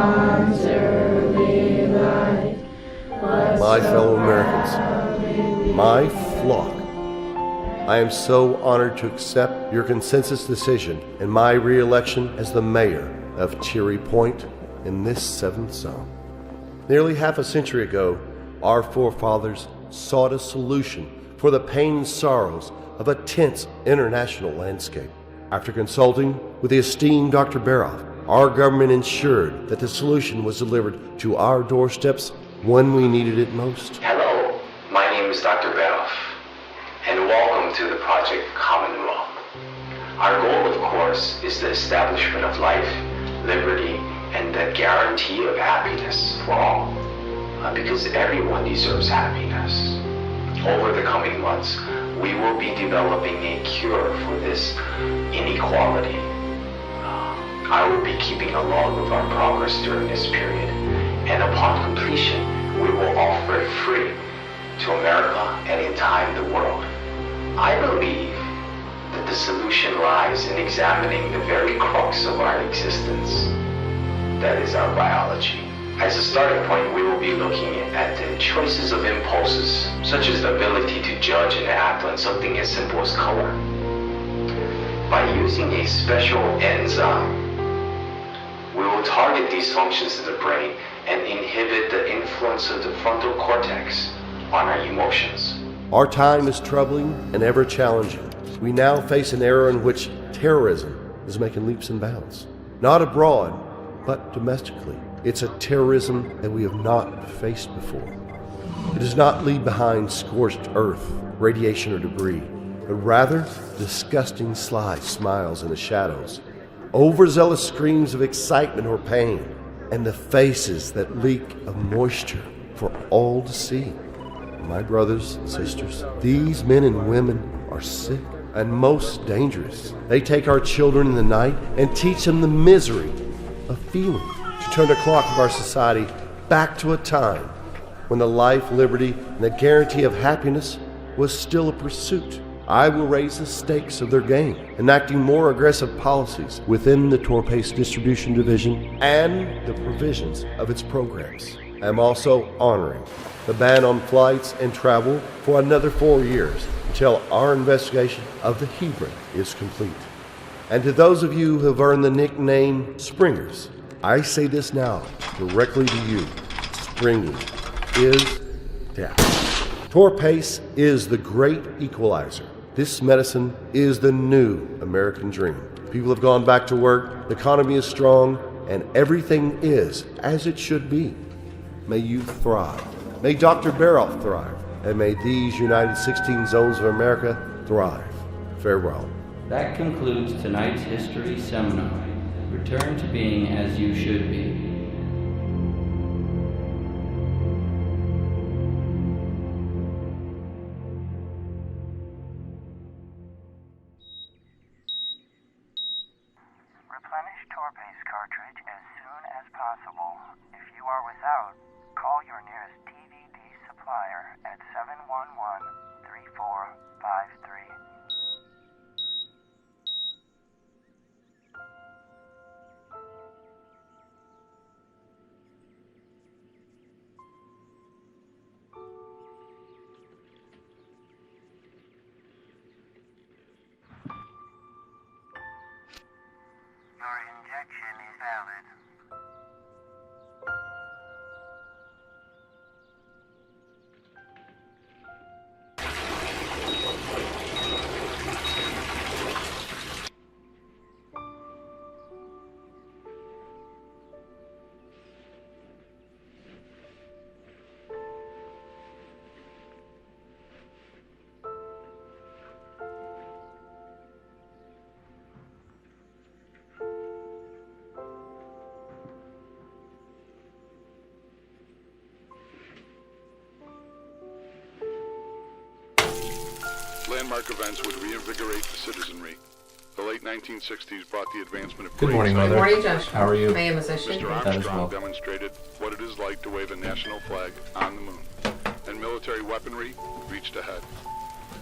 God's early light was My fellow Americans, my flock, I am so honored to accept your consensus decision in my re-election as the mayor of Cherry Point in this 7th zone. Nearly half a century ago, our forefathers sought a solution for the pain and sorrows of a tense international landscape. After consulting with the esteemed Dr. Baroff, our government ensured that the solution was delivered to our doorsteps when we needed it most. Hello, my name is Dr. Baroff, and welcome to the Project Commonwealth. Our goal, of course, is the establishment of life, liberty, and the guarantee of happiness for all, because everyone deserves happiness. Over the coming months, we will be developing a cure for this inequality. I will be keeping a log of our progress during this period, and upon completion, we will offer it free to America and in time the world. I believe that the solution lies in examining the very crux of our existence. That is our biology. As a starting point, we will be looking at the choices of impulses, such as the ability to judge and act on something as simple as color. By using a special enzyme, we will target these functions of the brain and inhibit the influence of the frontal cortex on our emotions. Our time is troubling and ever challenging. We now face an era in which terrorism is making leaps and bounds. Not abroad, but domestically. It's a terrorism that we have not faced before. It does not leave behind scorched earth, radiation, or debris, but rather disgusting sly smiles in the shadows, overzealous screams of excitement or pain, and the faces that leak of moisture for all to see. My brothers and sisters, these men and women are sick and most dangerous. They take our children in the night and teach them the misery of feeling, to turn the clock of our society back to a time when the life, liberty, and the guarantee of happiness was still a pursuit. I will raise the stakes of their game, enacting more aggressive policies within the Tour-Pace Distribution Division and the provisions of its programs. I am also honoring the ban on flights and travel for another 4 years until our investigation of the PHIM is complete. And to those of you who have earned the nickname Springers, I say this now directly to you. Springing is death. Tour-Pace is the great equalizer. This medicine is the new American dream. People have gone back to work, the economy is strong, and everything is as it should be. May you thrive. May Dr. Baroff thrive. And may these United 16 Zones of America thrive. Farewell. That concludes tonight's history seminar. Return to being as you should be. Replenish Tour-Pace cartridge as soon as possible. If you are without, call your nearest TVD supplier at 711-3453. Your injection is valid. Landmark events would reinvigorate the citizenry. The late 1960s brought the advancement of Good morning, great Mother. science. Good morning, Josh. How are you? I am as I should be. Mr. That as Armstrong well. demonstrated what it is like to wave a national flag on the moon, and military weaponry reached ahead.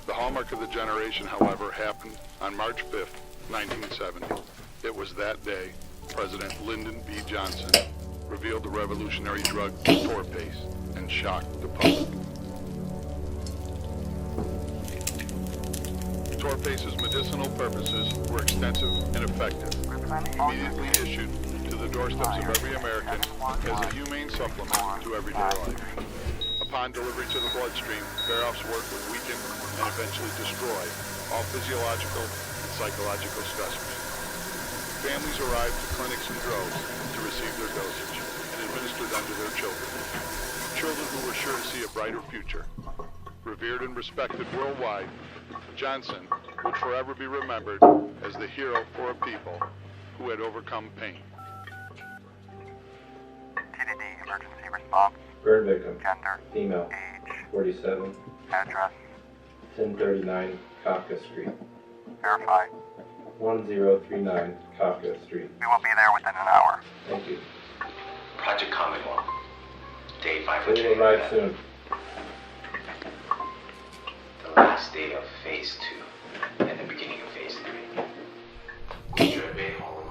The hallmark of the generation, however, happened on March 5th, 1970. It was that day President Lyndon B. Johnson revealed the revolutionary drug Torpace and shocked the public. Torpace's medicinal purposes were extensive and effective. Immediately issued to the doorsteps of every American as a humane supplement to everyday life. Upon delivery to the bloodstream, Baroff's work would weaken and eventually destroy all physiological and psychological stressors. Families arrived to clinics in droves to receive their dosage and administer them to their children. Children who were sure to see a brighter future. Revered and respected worldwide, Johnson would forever be remembered as the hero for a people who had overcome pain. TDD emergency response. Burn victim. Gender. Female. Age. 47. Address. 1039 Kafka Street. Verify. 1039 Kafka Street. We will be there within an hour. Thank you. Project Commonwealth. Day We will arrive 500. soon. The last day of Phase 2 and the beginning of Phase 3. You're a bit home.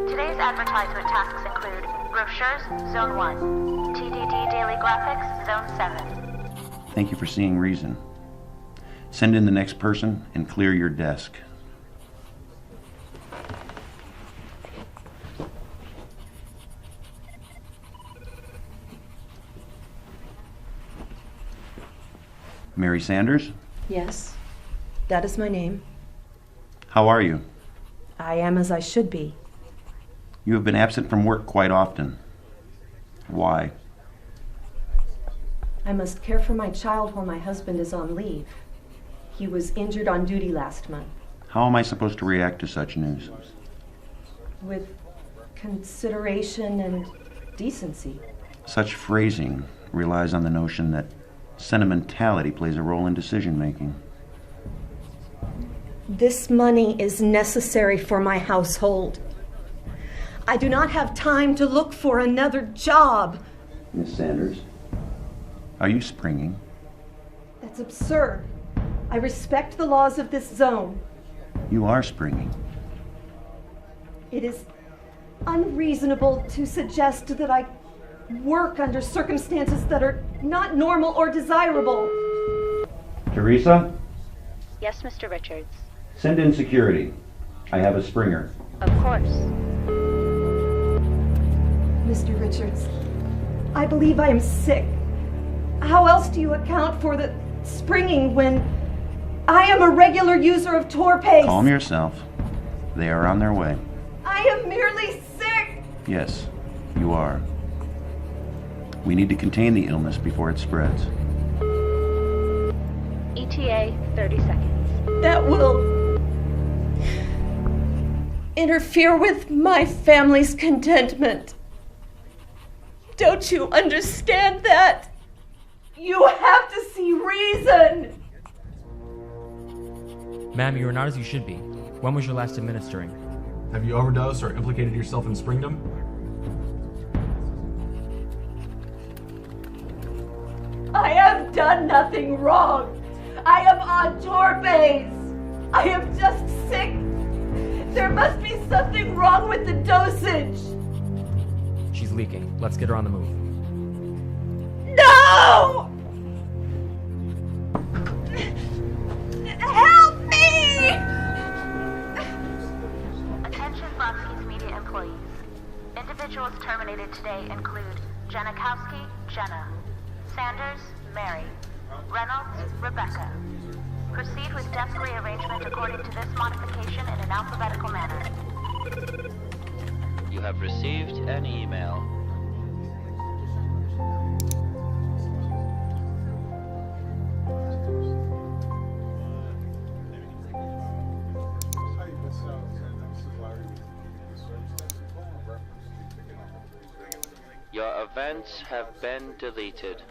Today's advertisement tasks include brochures, Zone 1, TDD Daily Graphics, Zone 7. Thank you for seeing reason. Send in the next person and clear your desk. Mary Sanders, Yes, that is my name. how are you? I am as I should be. You have been absent from work quite often. Why? I must care for my child while my husband is on leave. He was injured on duty last month. How am I supposed to react to such news? With consideration and decency. Such phrasing relies on the notion that sentimentality plays a role in decision-making. This money is necessary for my household. I do not have time to look for another job. Miss Sanders, are you springing? That's absurd. I respect the laws of this zone. You are springing. It is unreasonable to suggest that I work under circumstances that are not normal or desirable. Teresa, Yes, Mr. Richards. send in security. I have a springer. Of course. Mr. Richards, I believe I am sick. How else do you account for the springing when I am a regular user of Torpace? Calm yourself. They are on their way. I am merely sick. Yes, you are. We need to contain the illness before it spreads. ETA 30 seconds. That will interfere with my family's contentment. Don't you understand that? You have to see reason. Ma'am, you are not as you should be. When was your last administering? Have you overdosed or implicated yourself in springdom? I have done nothing wrong. I am on Torpace. I am just sick. There must be something wrong with the dosage. She's leaking. Let's get her on the move. No! Help me! Attention Brodsky's media employees. Individuals terminated today include Janikowski, Jenna, Sanders, Mary, Reynolds, Rebecca. Proceed with desk rearrangement according to this modification in an alphabetical manner. You have received an email. Your events have been deleted.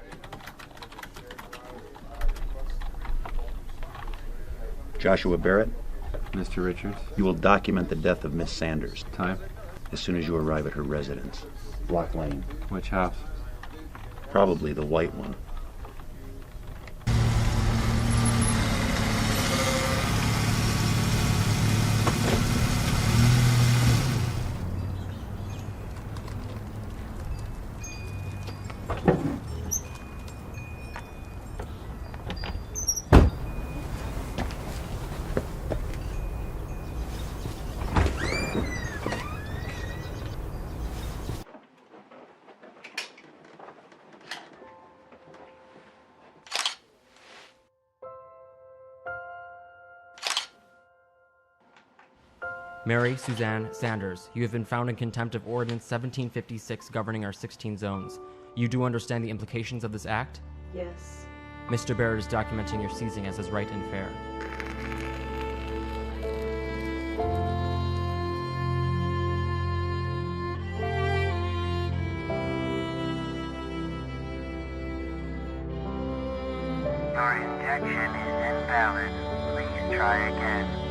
Joshua Barrett, Mr. Richards. you will document the death of Miss Sanders Time. as soon as you arrive at her residence. Block Lane. Which house? Probably the white one. Mary Suzanne Sanders, you have been found in contempt of Ordinance 1756 governing our 16 zones. You do understand the implications of this act? Yes. Mr. Barrett is documenting your seizing as is right and fair. Your injection is invalid. Please try again.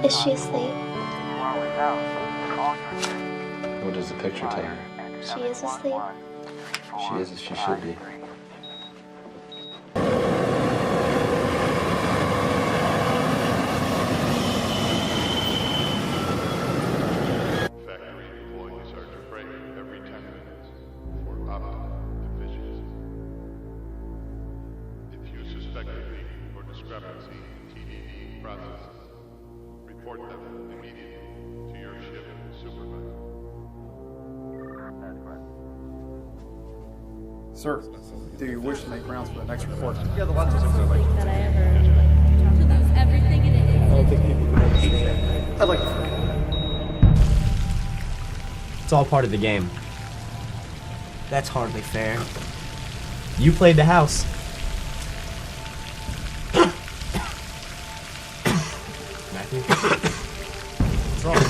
Is she asleep? What does the picture tell you? She is asleep. She is as she should be. Factory employees are to break every 10 minutes for optimal efficiency. If you suspect a leak or discrepancy in TDD processes, report them immediately to your ship supervisor. Sir, do you wish to make rounds for the next report? Yeah, the lenses are so like that I ever talked about everything it is. I don't think people can understand. I'd like to. It's all part of the game. That's hardly fair. You played the house. Matthew? What's wrong?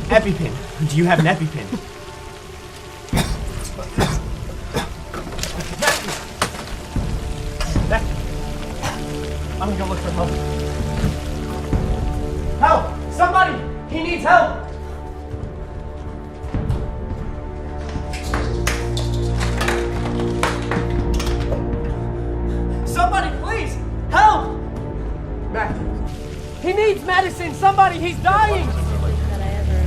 EpiPen. Do you have an EpiPen? I'm gonna go look for help. Help! Somebody! He needs help! Somebody, please! Help! Matthew. He needs medicine! Somebody, he's dying! That I ever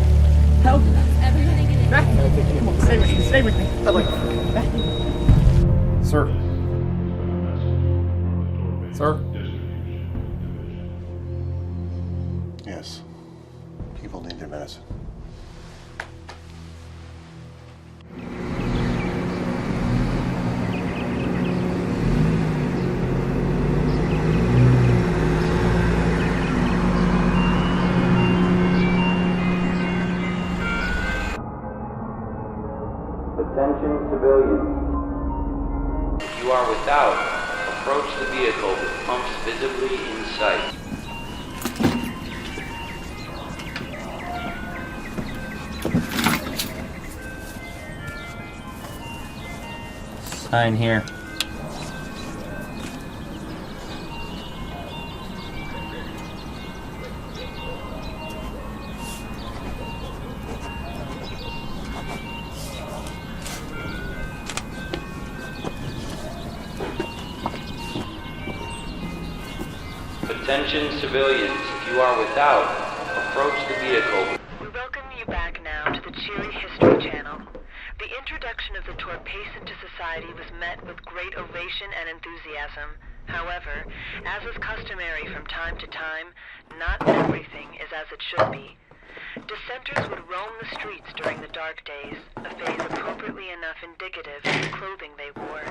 Help! everything it is. Matthew, come on, stay with me, stay with me. I'd like to. Sir. Sir? Yes. People need their medicine. Attention civilians. If you are without, approach the vehicle with pumps visibly in sight. Sign here. Attention civilians, if you are without, approach the vehicle. We welcome you back now to the Cheery History Channel. The introduction of the torpece into society was met with great ovation and enthusiasm. However, as is customary from time to time, not everything is as it should be. Dissenters would roam the streets during the dark days, a phase appropriately enough indicative of the clothing they wore.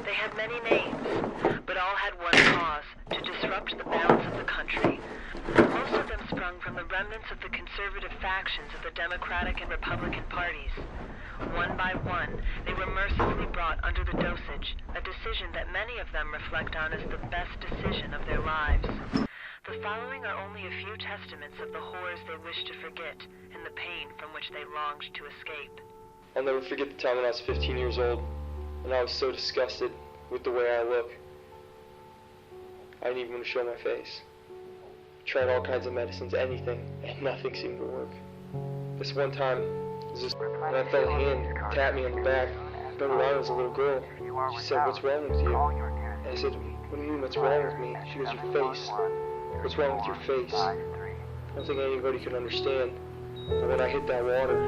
They had many names, but all had one cause, to disrupt the balance of the country. Most of them sprung from the remnants of the conservative factions of the Democratic and Republican parties. One by one, they were mercifully brought under the dosage, a decision that many of them reflect on as the best decision of their lives. The following are only a few testaments of the horrors they wished to forget and the pain from which they longed to escape. I'll never forget the time when I was 15 years old, and I was so disgusted with the way I look. I didn't even want to show my face. Tried all kinds of medicines, anything, and nothing seemed to work. This one time, it was just when I felt a hand tap me on the back. I turned around, it was a little girl. She said, "What's wrong with you?" And I said, "What do you mean, what's wrong with me?" She goes, "Your face. What's wrong with your face?" I don't think anybody can understand, but when I hit that water,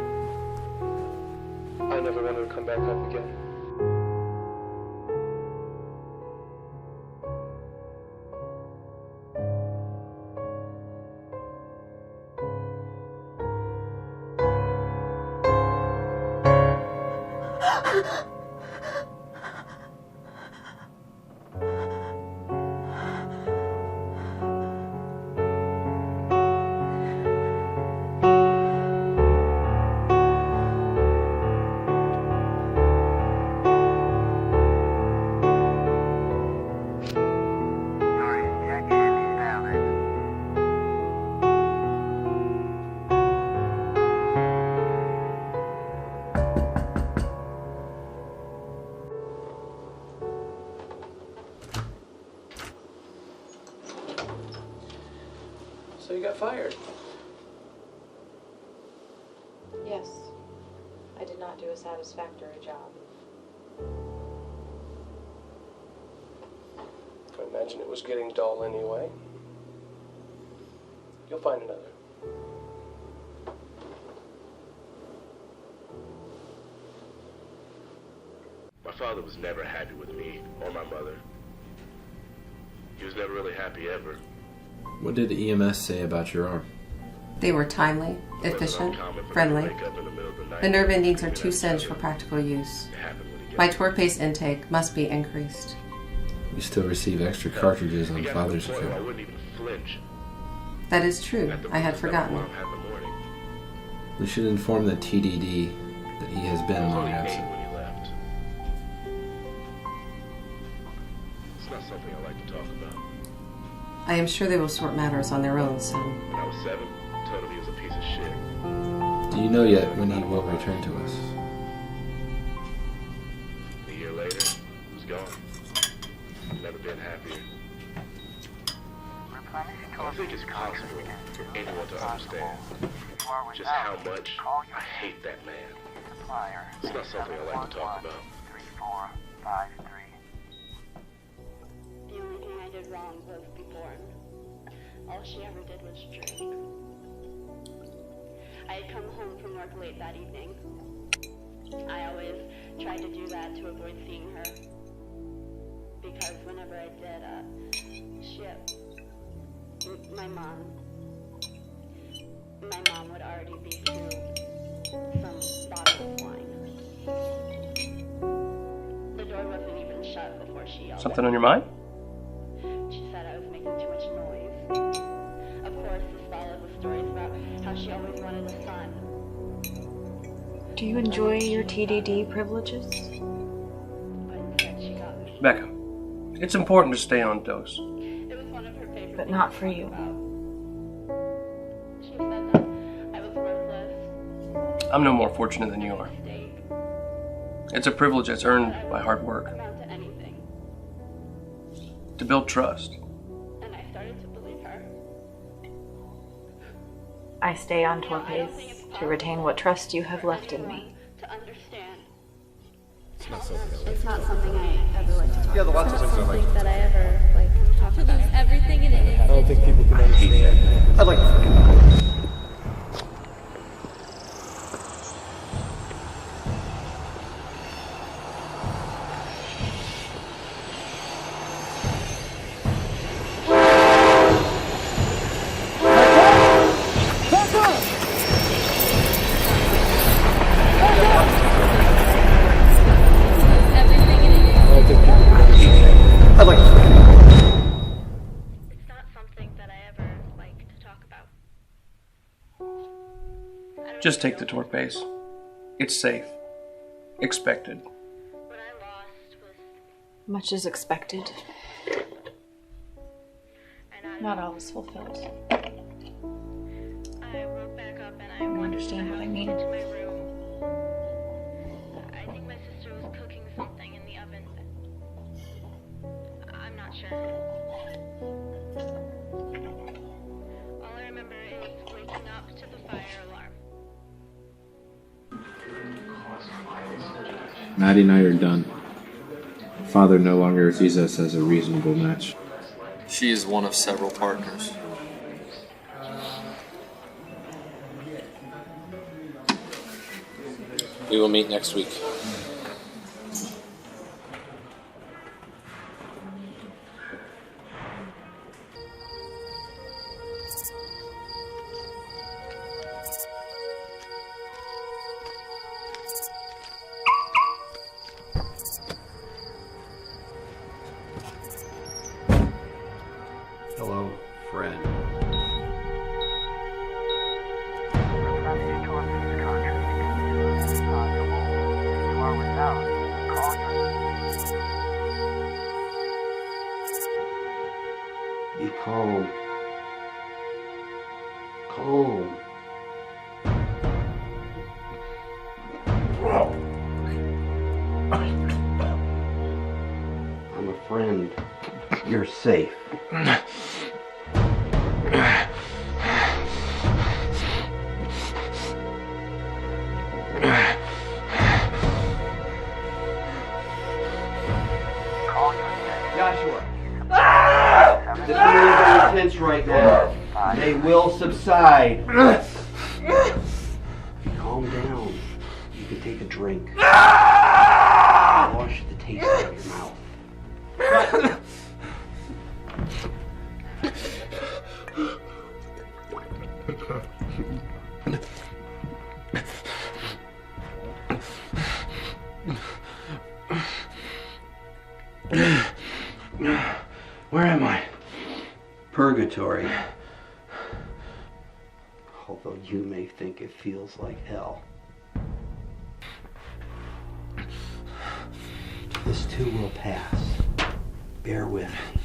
I never wanted to come back up again. So you got fired? Yes. I did not do a satisfactory job. I imagine it was getting dull anyway. You'll find another. My father was never happy with me or my mother. He was never really happy ever. What did the EMS say about your arm? They were timely, efficient, friendly. The nerve endings are too singed for practical use. My torque-based intake must be increased. You still receive extra cartridges on Father's account. That is true. I had forgotten. We should inform the TDD that he has been long absent. It's not something I like to talk about. I am sure they will sort matters on their own, son. When I was 7, he told me he was a piece of shit. Do you know yet when he will return to us? A year later, he was gone. Never been happier. I don't think it's possible for anyone to understand just how much I hate that man. It's not something I like to talk about. 3453. The only thing I did wrong was be born. All she ever did was drink. I had come home from work late that evening. I always tried to do that to avoid seeing her. Because whenever I did, my mom would already be through some bottle of wine. The door wasn't even shut before she yelled. Something on your mind? She said I was making too much noise. Of course, this followed with stories about how she always wanted a son. Do you enjoy your TDD privileges? But instead she got me. Becca, it's important to stay on dose. It was one of her favorite But not for you. She said that I was worthless. I'm no more fortunate than you are. It's a privilege that's earned by hard work. Amount to anything. To build trust. And I started to believe her. I stay on Torpace to retain what trust you have left in me. To understand. It's not something It's not something I ever like to talk about. Yeah, the lots of things I like to that I ever like to talk about. To lose everything in it. I don't think people can understand. I'd like to forget about it. I'd like to forget about it. It's not something that I ever like to talk about. Just take the torque base. It's safe. Expected. What I lost was Much is expected. Not all is fulfilled. I woke back up and I You understand what I mean? into my room. I think my sister was cooking something in the oven. I'm not sure. All I remember is waking up to the fire alarm. Maddie and I are done. Father no longer sees us as a reasonable match. She is one of several partners. We will meet next week. Hello, friend. Be calm. Calm. I'm a friend. You're safe. Joshua. The feelings are intense right now. They will subside. Calm down. You can take a drink. Wash the taste out of your mouth. Where am I? Purgatory. Although you may think it feels like hell. This too will pass. Bear with me.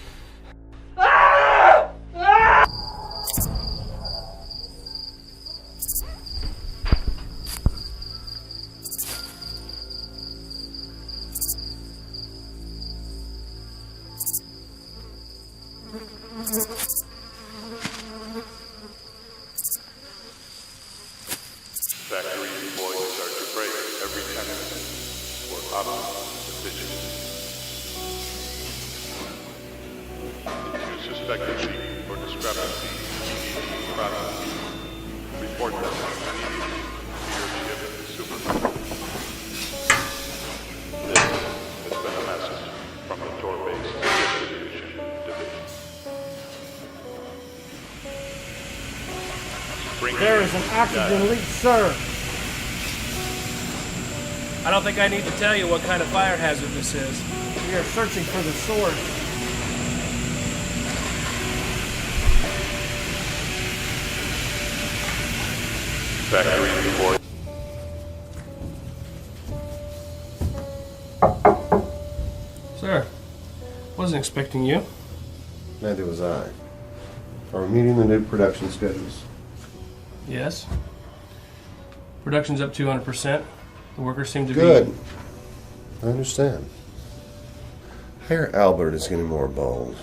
Factory employees are to break every 10 minutes for optimal efficiency. If you suspect a leak or discrepancy in the process, report them immediately to your supervisor. This has been a message from the Tor-based distribution division. There is an oxygen leak, sir. I don't think I need to tell you what kind of fire hazard this is. We are searching for the source. Factory report. Sir, wasn't expecting you. Neither was I. Are we meeting the new production schedules? Yes. Production's up 200%. The workers seem to be... Good. I understand. Herr Albert is getting more bold.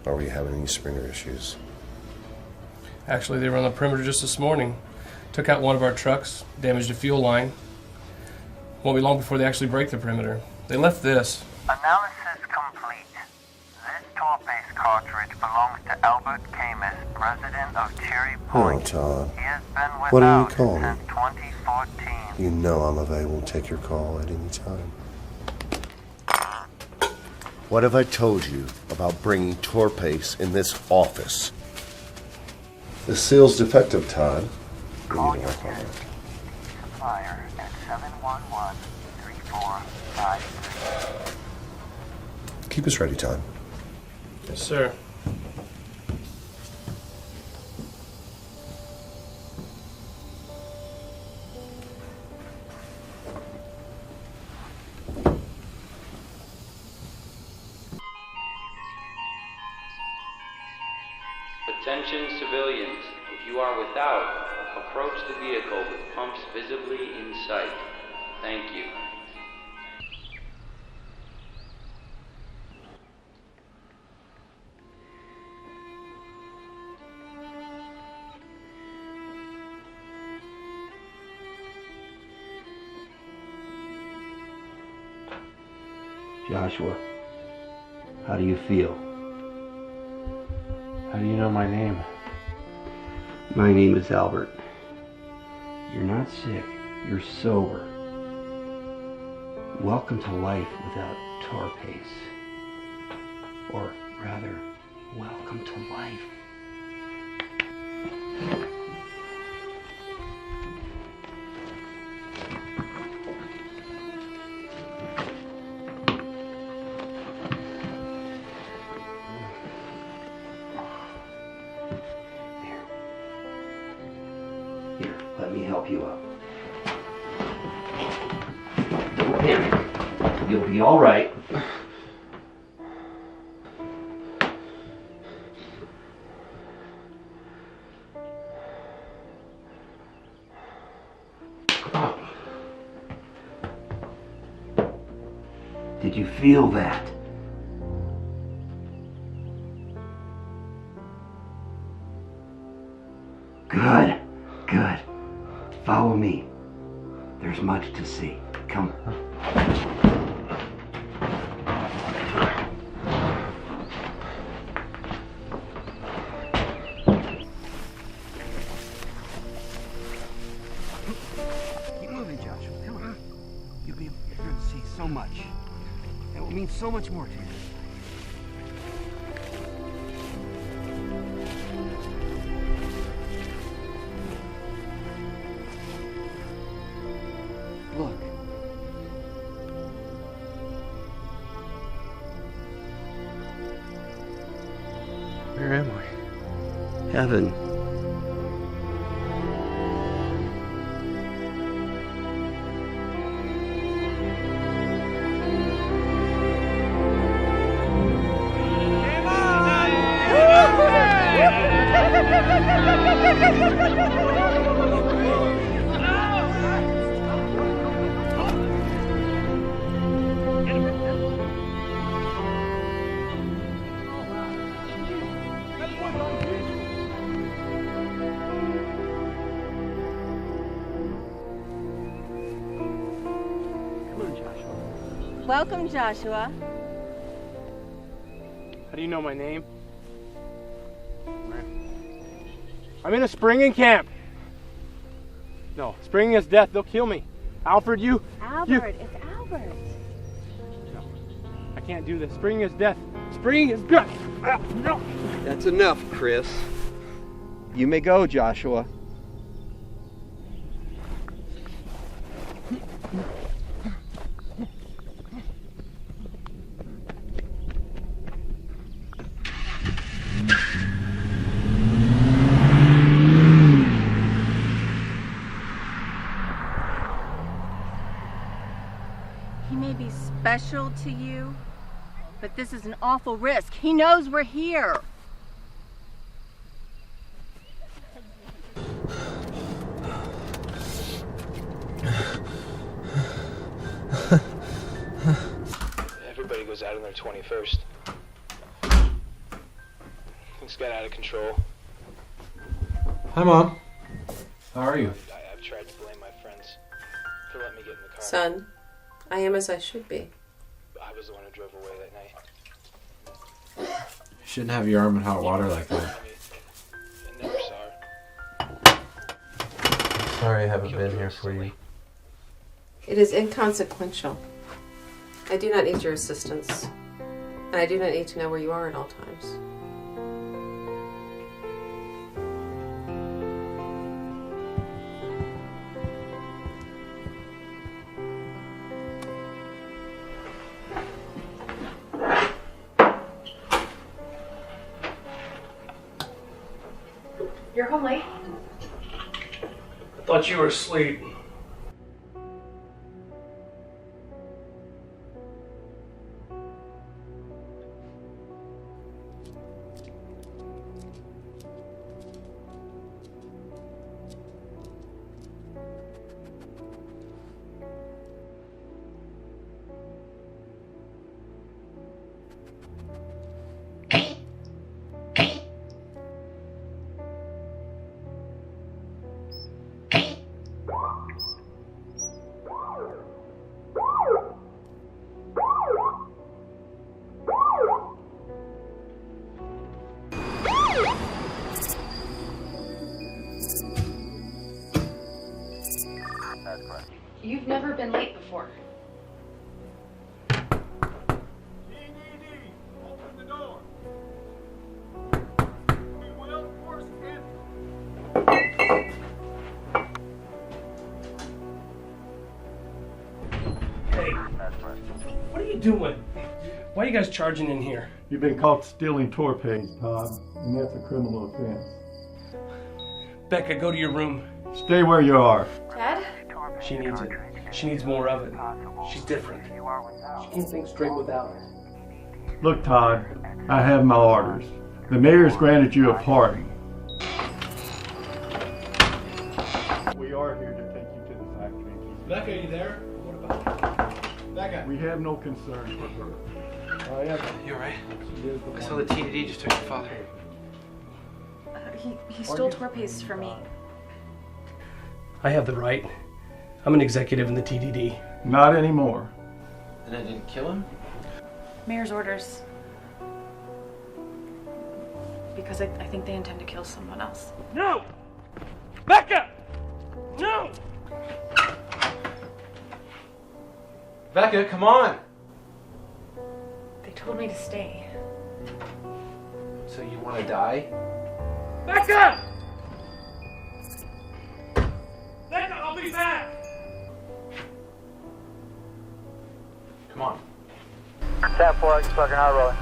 Are we having any Springer issues? Actually, they were on the perimeter just this morning. Took out one of our trucks, damaged a fuel line. Won't be long before they actually break the perimeter. They left this. Analysis complete. This Tor-based cartridge belongs to Albert Camus, president of Cherry Point. Hello, Todd. He has been What do you without call me? since 2014. You know I'm available to take your call at any time. What have I told you about bringing Tor-Pace in this office? The seal's defective, Todd. We need to work on it. Supplier at 711-3453. Keep us ready, Todd. Yes, sir. Attention civilians, if you are without, approach the vehicle with pumps visibly in sight. Thank you. Joshua, how do you feel? How do you know my name? My name is Albert. You're not sick, you're sober. Welcome to life without Tor-Pace. Or rather, welcome to life. Let me help you up. Don't panic. You'll be all right. Did you feel that? Good, good. Follow me. There's much to see. Come. Keep moving, Joshua. Come on. You're going to see so much. It will mean so much more to you. Look. Where am I? Heaven. Welcome, Joshua. How do you know my name? I'm in a springing camp. No, springing is death. They'll kill me. Alfred, Albert, it's Albert. No, I can't do this. Springing is death. Springing is death. No. That's enough, Chris. You may go, Joshua. He may be special to you, but this is an awful risk. He knows we're here. Everybody goes out on their 21st. Things got out of control. Hi, Mom. How are you? I've tried to blame my friends for letting me get in the car. Son, I am as I should be. I was the one who drove away that night. You shouldn't have your arm in hot water like that. I never saw her. Sorry I haven't been here for you. It is inconsequential. I do not need your assistance, and I do not need to know where you are at all times. You're home late? I thought you were asleep. You've never been late before. Open the door. We will force in. Hey, what are you doing? Why are you guys charging in here? You've been caught stealing torpedoes, Todd, and that's a criminal offense. Becca, go to your room. Stay where you are. Dad? She needs it. She needs more of it. She's different. She can't think straight without it. Look, Todd, I have my orders. The mayor's granted you a pardon. We are here to take you to the factory. Becca, are you there? What about her? Becca. We have no concern for her. Oh, yeah. You alright? She is the I saw the TDD just took your father. He stole tour pastes from me. I have the right. I'm an executive in the TDD. Not anymore. And I didn't kill him? Mayor's orders. Because I think they intend to kill someone else. No! Becca! No! Becca, come on! They told me to stay. So you want to die? Becca! Becca, I'll be back! Come on. Tap 4, spoken out, rolling.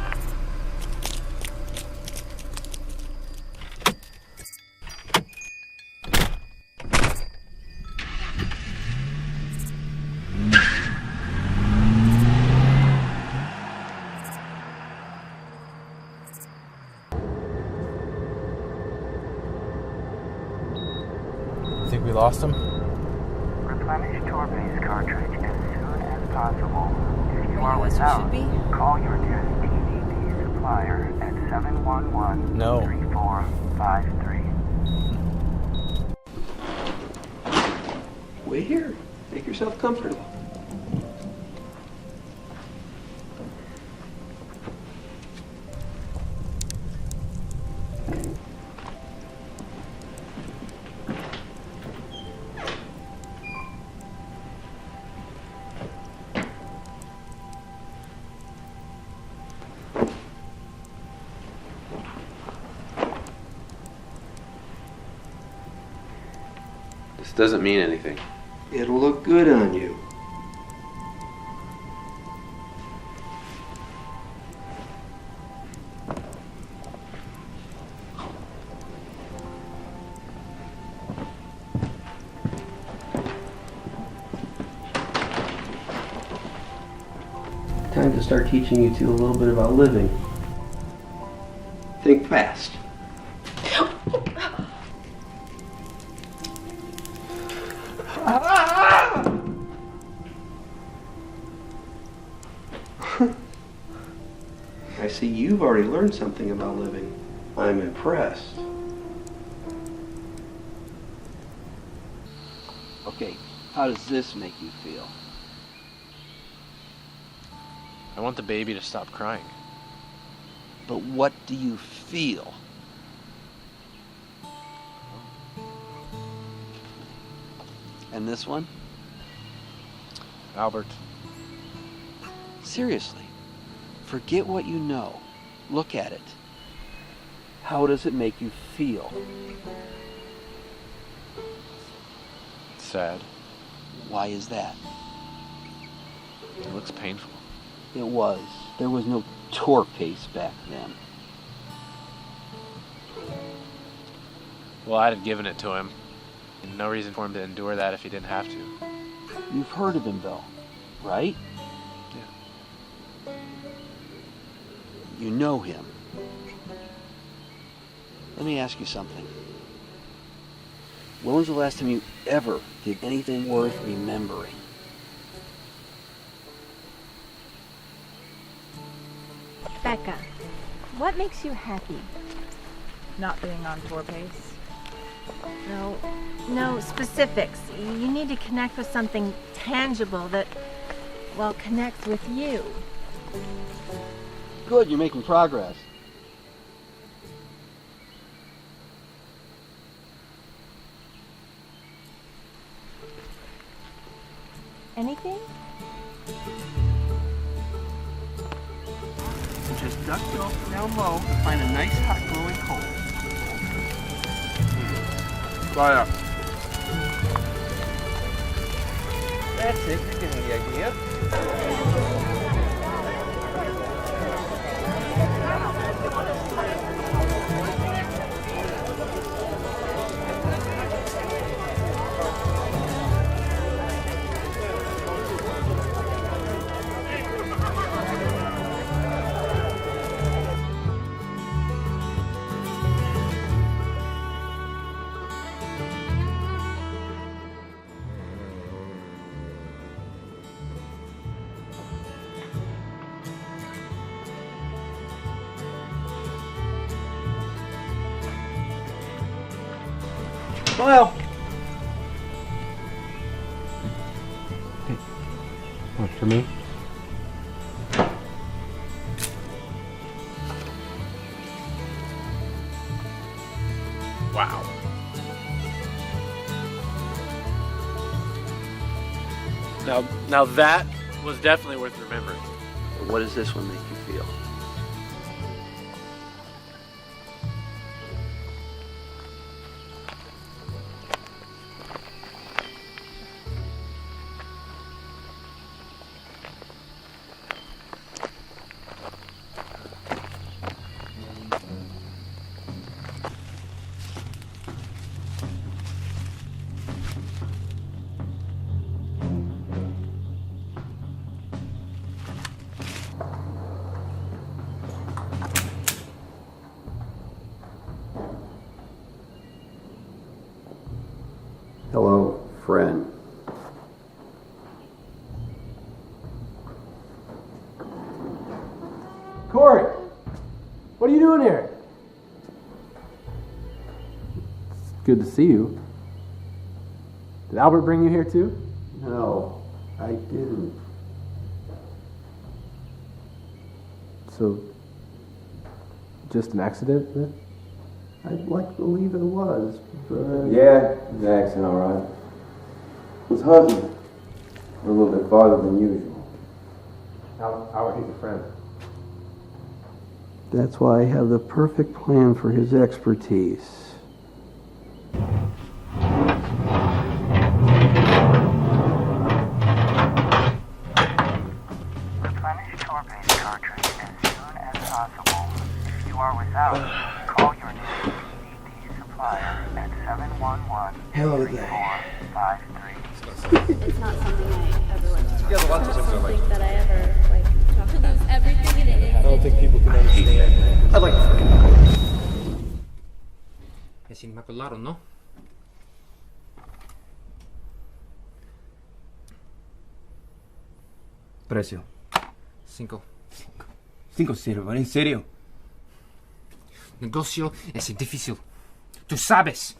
Think we lost him? Replenish tour paste cartridge as soon as possible. If you are without, call your nearest TDD supplier at 711-3453. Wait here. Make yourself comfortable. This doesn't mean anything. It'll look good on you. Time to start teaching you two a little bit about living. Think fast. I see you've already learned something about living. I'm impressed. Okay, how does this make you feel? I want the baby to stop crying. But what do you feel? And this one? Albert. Seriously, forget what you know. Look at it. How does it make you feel? Sad. Why is that? It looks painful. It was. There was no tour paste back then. Well, I'd have given it to him. No reason for him to endure that if he didn't have to. You've heard of him, though, right? Yeah. You know him. Let me ask you something. When was the last time you ever did anything worth remembering? Becca, what makes you happy? Not being on tour pace. No specifics. You need to connect with something tangible that, well, connects with you. Good, you're making progress. Anything? Just duck down low and find a nice hot glowing coal. Fire. That's it, you're getting the idea. Smile. Hey, one for me. Wow. Now that was definitely worth remembering. What does this one make you feel? Hello, friend. Corey, what are you doing here? It's good to see you. Did Albert bring you here too? No, I didn't. So, just an accident then? I'd like to believe it was, but... Yeah, it was an accident, all right. It was hunting. We're a little bit farther than usual. Albert, he's a friend. That's why I have the perfect plan for his expertise. Replenish tour base cartridge as soon as possible. If you are without, call your nearest PDD supplier at 711 Hell of a day. 3453. It's not something I ever like to Yeah, lots of things I like. think that I ever like talk about. Everything it is. I don't think people can understand. I'd like to Es inmaculado, ¿no? Precio. 5. 5 silver, ¿en serio? Negocio es difícil. Tú sabes.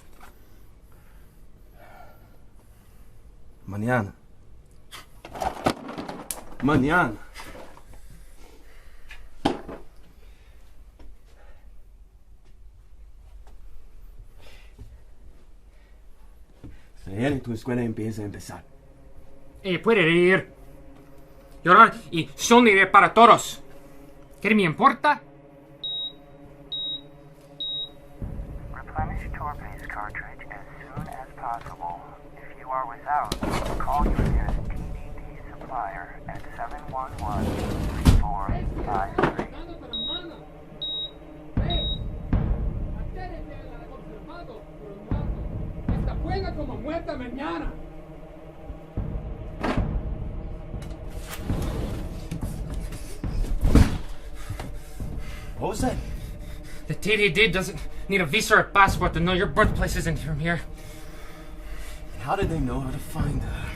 Mañana. Mañana. Mañana tu escuela empieza a empezar. Puede ir. Llorar y sonreír para todos. ¿Qué me importa? Replenish tour base cartridge as soon as possible. If you are without, call your nearest PDD supplier at 711 3453. Juega como muerta mañana. What was that? The TDD doesn't need a visa or a passport to know your birthplace isn't from here. How did they know how to find her?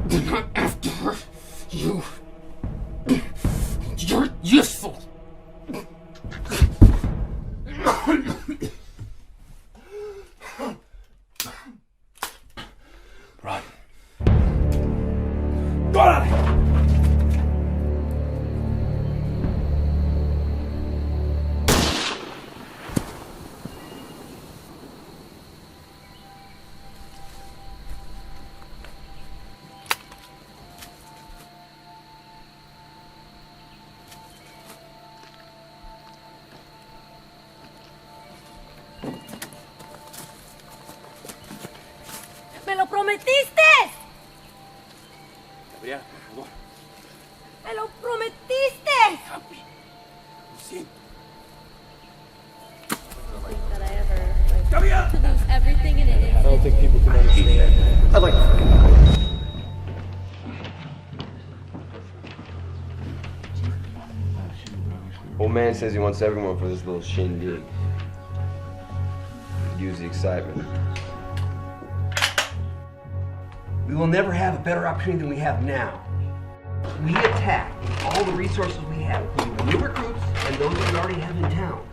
We're not after you. You're useful. Run. Go on! ¡Me lo prometiste! Gabriela, por favor. ¡Me lo prometiste! Sí. That I ever like Gabriela! to lose everything in it. I don't think people can understand. I'd like to Old man says he wants everyone for this little shindig. Use the excitement. We will never have a better opportunity than we have now. We attack with all the resources we have, including the new recruits and those we already have in town.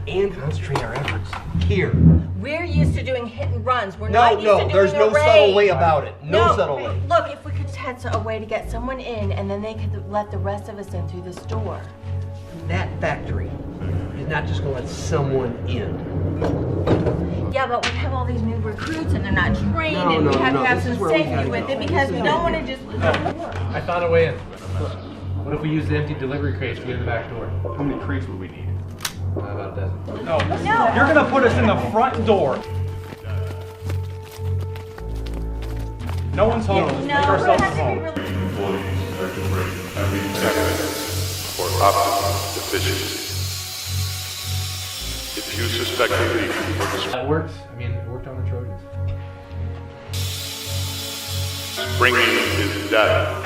and concentrate our efforts here. We're used to doing hit and runs. We're not used to doing there's no subtle way about it. No subtle way. Look, if we could just had a way to get someone in, and then they could let the rest of us in through this door. That factory is not just going to let someone in. Yeah, but we have all these new recruits, and they're not trained, and we have to have some safety with it because we don't want to just lose our work. I found a way in. What if we use the empty delivery crates to get in the back door? How many crates would we need? About a dozen. No. You're going to put us in the front door. No one's home. Let's make ourselves home. Employees are to bring every test for optimal deficiency. If you suspect a leak or discrepancy, That works. I mean, it worked on the Trojans. springing is data.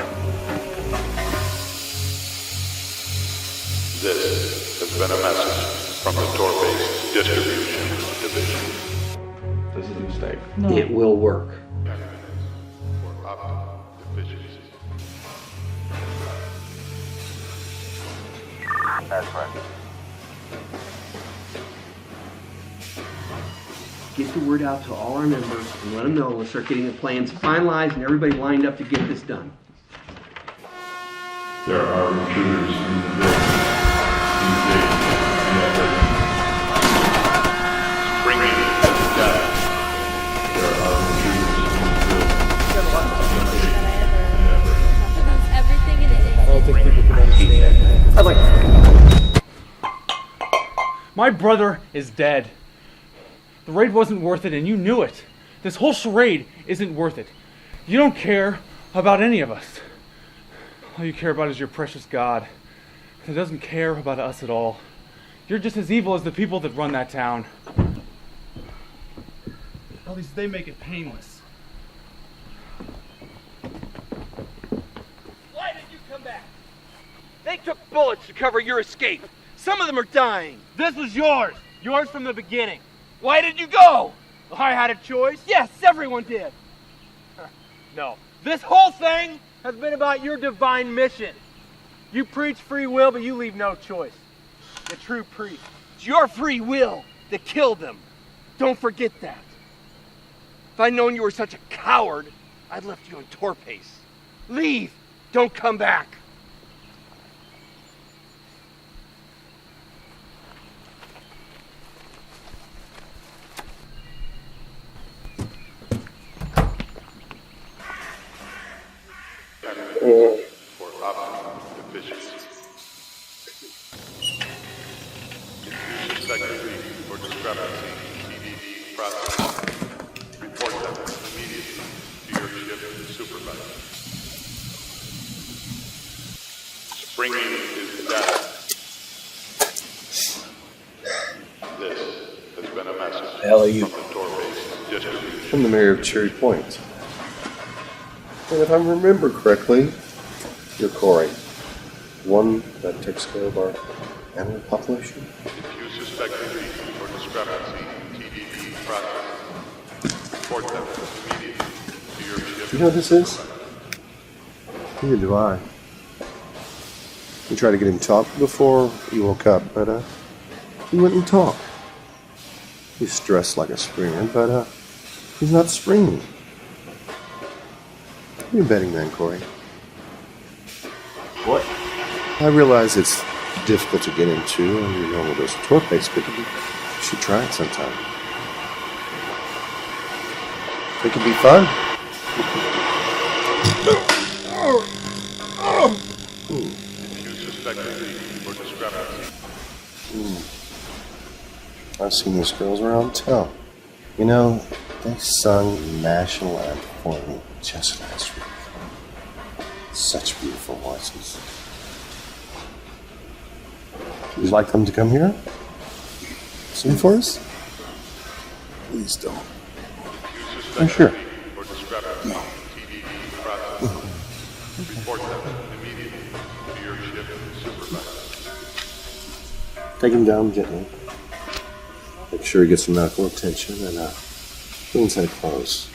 This has been a message from the Tour-Based Distribution Division. This is a mistake. No. It will work. For optimal deficiency. That's right. Get the word out to all our members and let them know. We'll start getting the plans finalized and everybody lined up to get this done. There are recruiters in this. Springing is data. There are Everything in it. I don't think people can understand. I'd like. My brother is dead. The raid wasn't worth it, and you knew it. This whole charade isn't worth it. You don't care about any of us. All you care about is your precious God. He doesn't care about us at all. You're just as evil as the people that run that town. At least they make it painless. Why did you come back? They took bullets to cover your escape. Some of them are dying. This was yours. Yours from the beginning. Why did you go? I had a choice. Yes, everyone did. No. This whole thing has been about your divine mission. You preach free will, but you leave no choice. The true priest. It's your free will that killed them. Don't forget that. If I'd known you were such a coward, I'd left you in Torpace. Leave. Don't come back. for optimal deficiency. If you suspect a leak or discrepancy in TDD process, report them immediately to your ship supervisor. Springing is data. This has been a message The hell are you? from the Tour-Based Distribution. I'm the mayor of Cherry Point. And if I remember correctly, you're Corey. One that takes care of our animal population. If you suspect a leak or discrepancy in TDD process, report them immediately to your ship. You know what this is? Neither do I. We tried to get him to talk before he woke up, but he wouldn't talk. He's dressed like a springer, but he's not springy. What are you betting then, Corey? What? I realize it's difficult to get into when you're normal those tour-based, but you should try it sometime. It could be fun. If you suspect a leak or discrepancy, I've seen these girls around town. You know, they sung the national anthem for me just last week. Such beautiful voices. Would you like them to come here? Sing for us? Please don't. Oh, sure. or discrepancy in TDD process, report them immediately to your ship supervisor. Take him down gently. Make sure he gets some medical attention and cleans head clothes.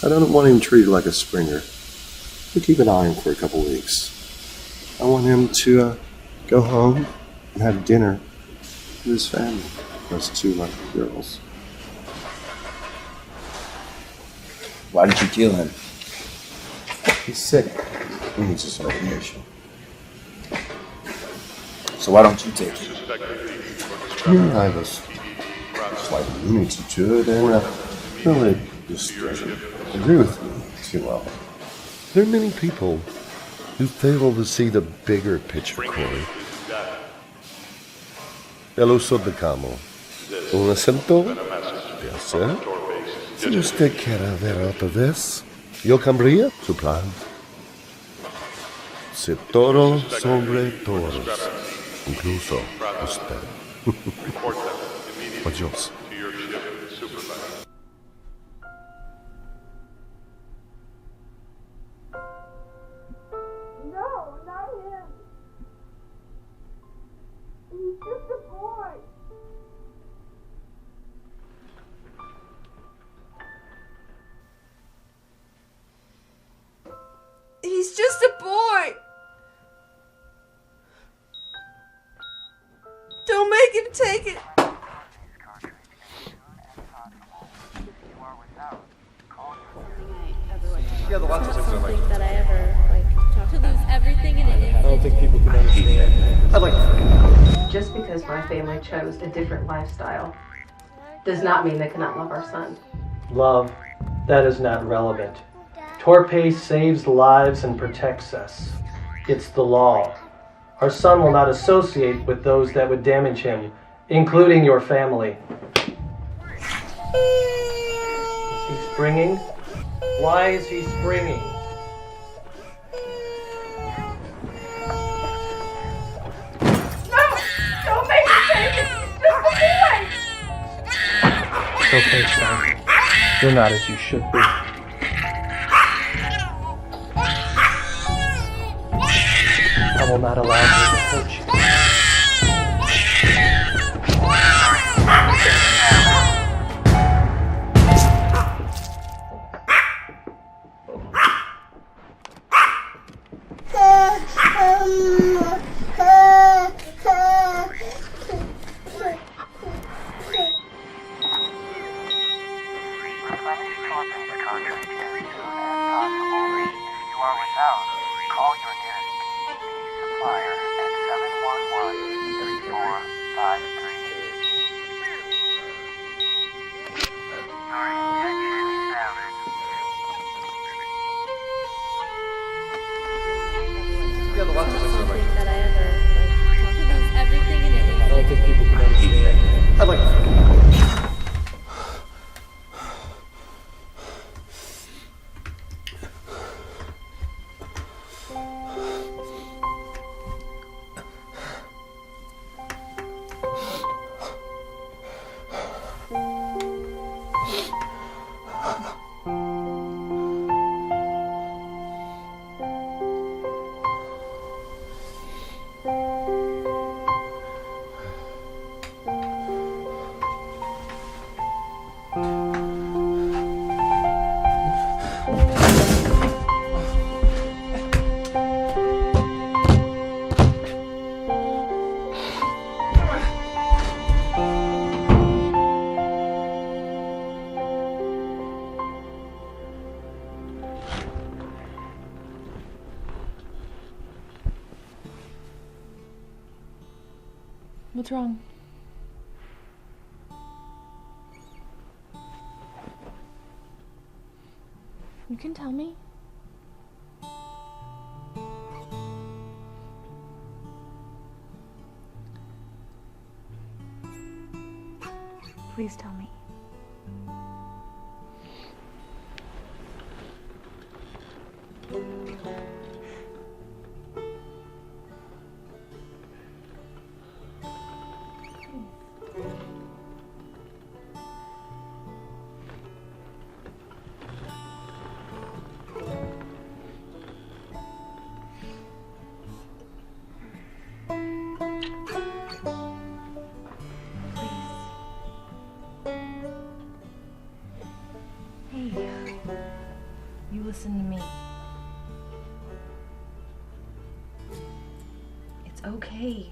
I don't want him treated like a springer. We'll keep an eye on him for a couple weeks. I want him to go home and had dinner with his family. Those two lucky girls. Why did you kill him? He's sick. He needs his medication. So why don't you take it? I was slightly leaning to do it, and really just agree with me too well. There are many people who fail to see the bigger picture, Corey. El uso de camo. Un acento. Yes, sir. Si usted quiere ver otra vez, yo cambiaría su plan. Si todo sobre todos, incluso usted. Adiós. No, not him. He's just a boy. He's just a boy. Don't make him take it. Yeah, the lots of things that I ever talked to lose everything in an instant. I don't think people can understand. I'd like Just because my family chose a different lifestyle does not mean they cannot love our son. Love, that is not relevant. Torpe saves lives and protects us. It's the law. Our son will not associate with those that would damage him, including your family. Is he springing? Why is he springing? No! Don't make him take it! He's just a boy! It's okay, son. You're not as you should be. I will not allow him to hurt you. Yeah, the lots of things that I ever talked to lose everything in an instant. I don't think people can understand. I'd like What's wrong? You can tell me. Please tell me. You listen to me. It's okay.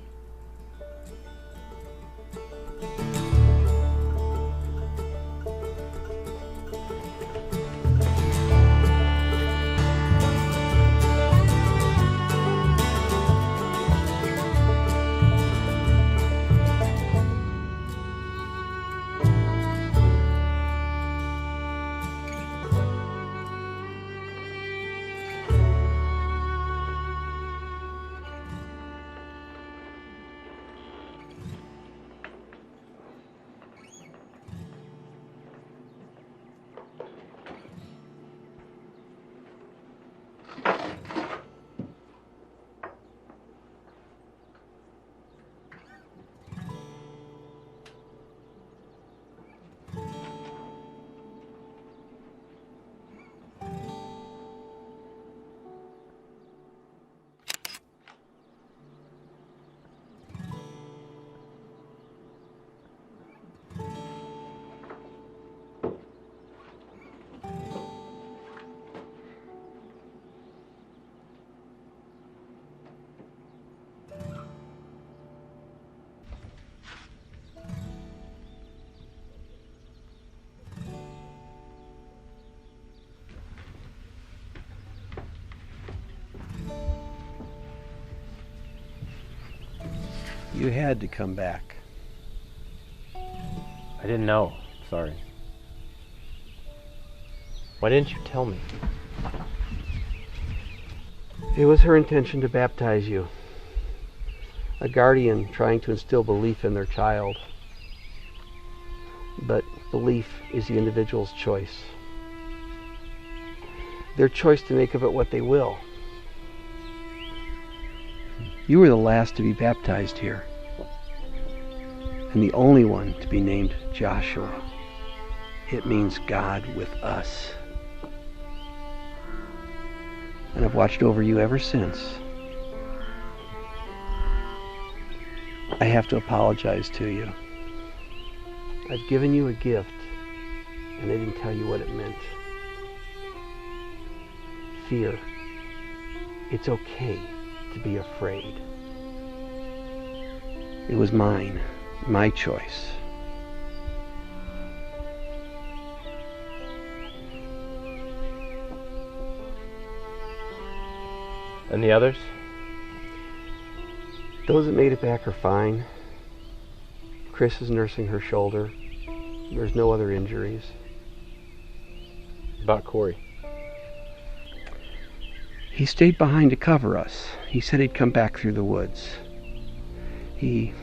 You had to come back. I didn't know. Sorry. Why didn't you tell me? It was her intention to baptize you. A guardian trying to instill belief in their child. But belief is the individual's choice. Their choice to make of it what they will. You were the last to be baptized here, and the only one to be named Joshua. It means God with us. And I've watched over you ever since. I have to apologize to you. I've given you a gift, and I didn't tell you what it meant. Fear. It's okay to be afraid. It was mine, my choice. And the others? Those that made it back are fine. Chris is nursing her shoulder. There's no other injuries. About Corey? He stayed behind to cover us. He said he'd come back through the woods. He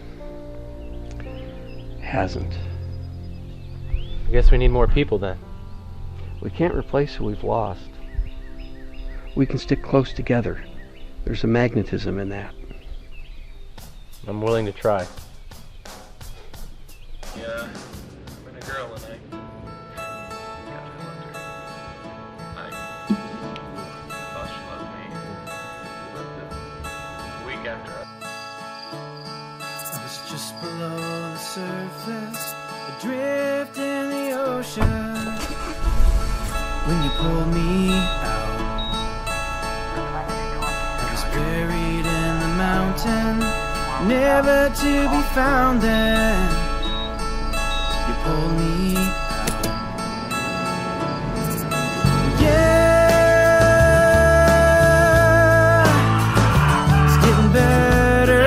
hasn't. I guess we need more people then. We can't replace who we've lost. We can stick close together. There's a magnetism in that. I'm willing to try. Yeah, met a girl and I loved her. I thought she loved me. But the week after I was just below the surface, adrift in the ocean. When you pulled me out, I was buried in the mountain, never to be found then. You pulled me out. Yeah, it's getting better.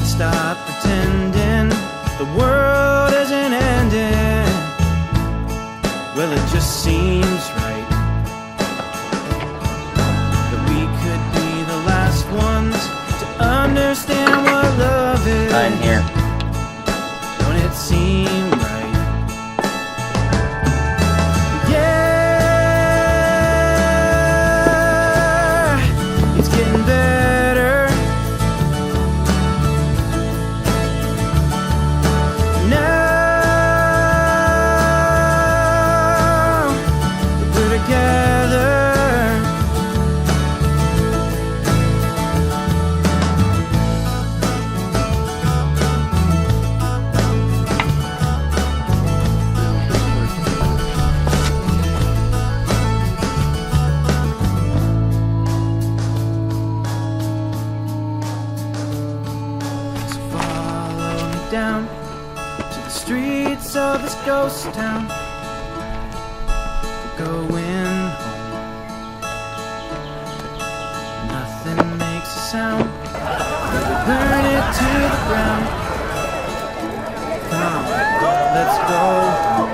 Stop pretending the world isn't ending. Well, it just seems right that we could be the last ones to understand what love is. I'm here. Don't it seem right? Yeah, it's getting better. it's ghost town. We're going home. Nothing makes a sound. We burn it to the ground. Come on, let's go home.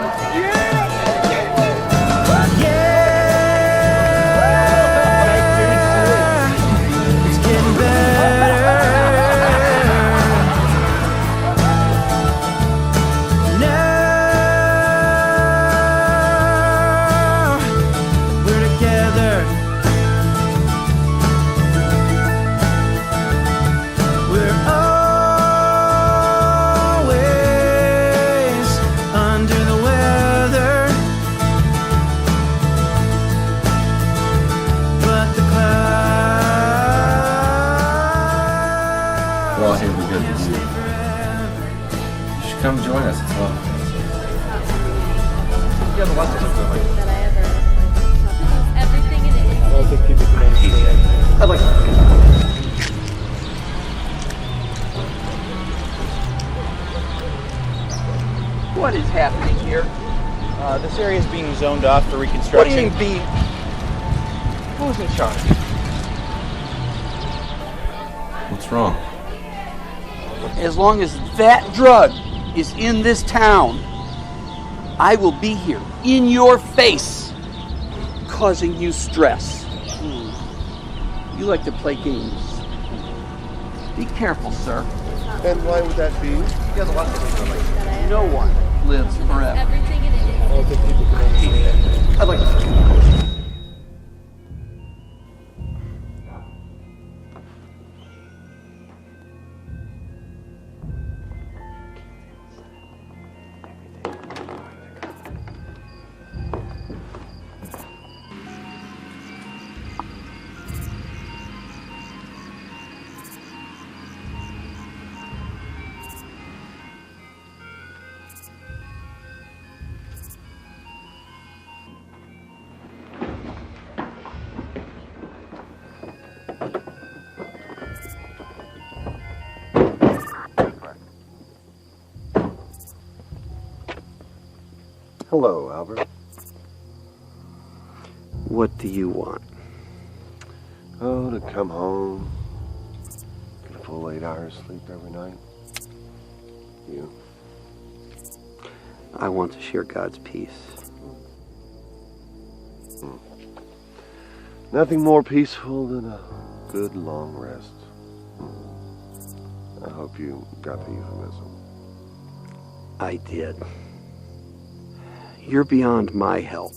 It's getting better. Now we're together. We're always under the weather, but the We're all here because of you. You should come join us. It's fun. You have a lot to do. Everything in it. I don't think people can understand. I'd like to. What is happening here? This area is being zoned off for What do reconstruction. you mean being? Who's in charge? What's wrong? As long as that drug is in this town, I will be here in your face, causing you stress. You like to play games. Be careful, sir. And why would that be? No one lives forever. Everything in it. I don't think people can understand. I'd like to. Hello, Albert. What do you want? Oh, to come home, get a full 8 hours sleep every night. You? I want to share God's peace. Nothing more peaceful than a good long rest. I hope you got the euphemism. I did. You're beyond my help,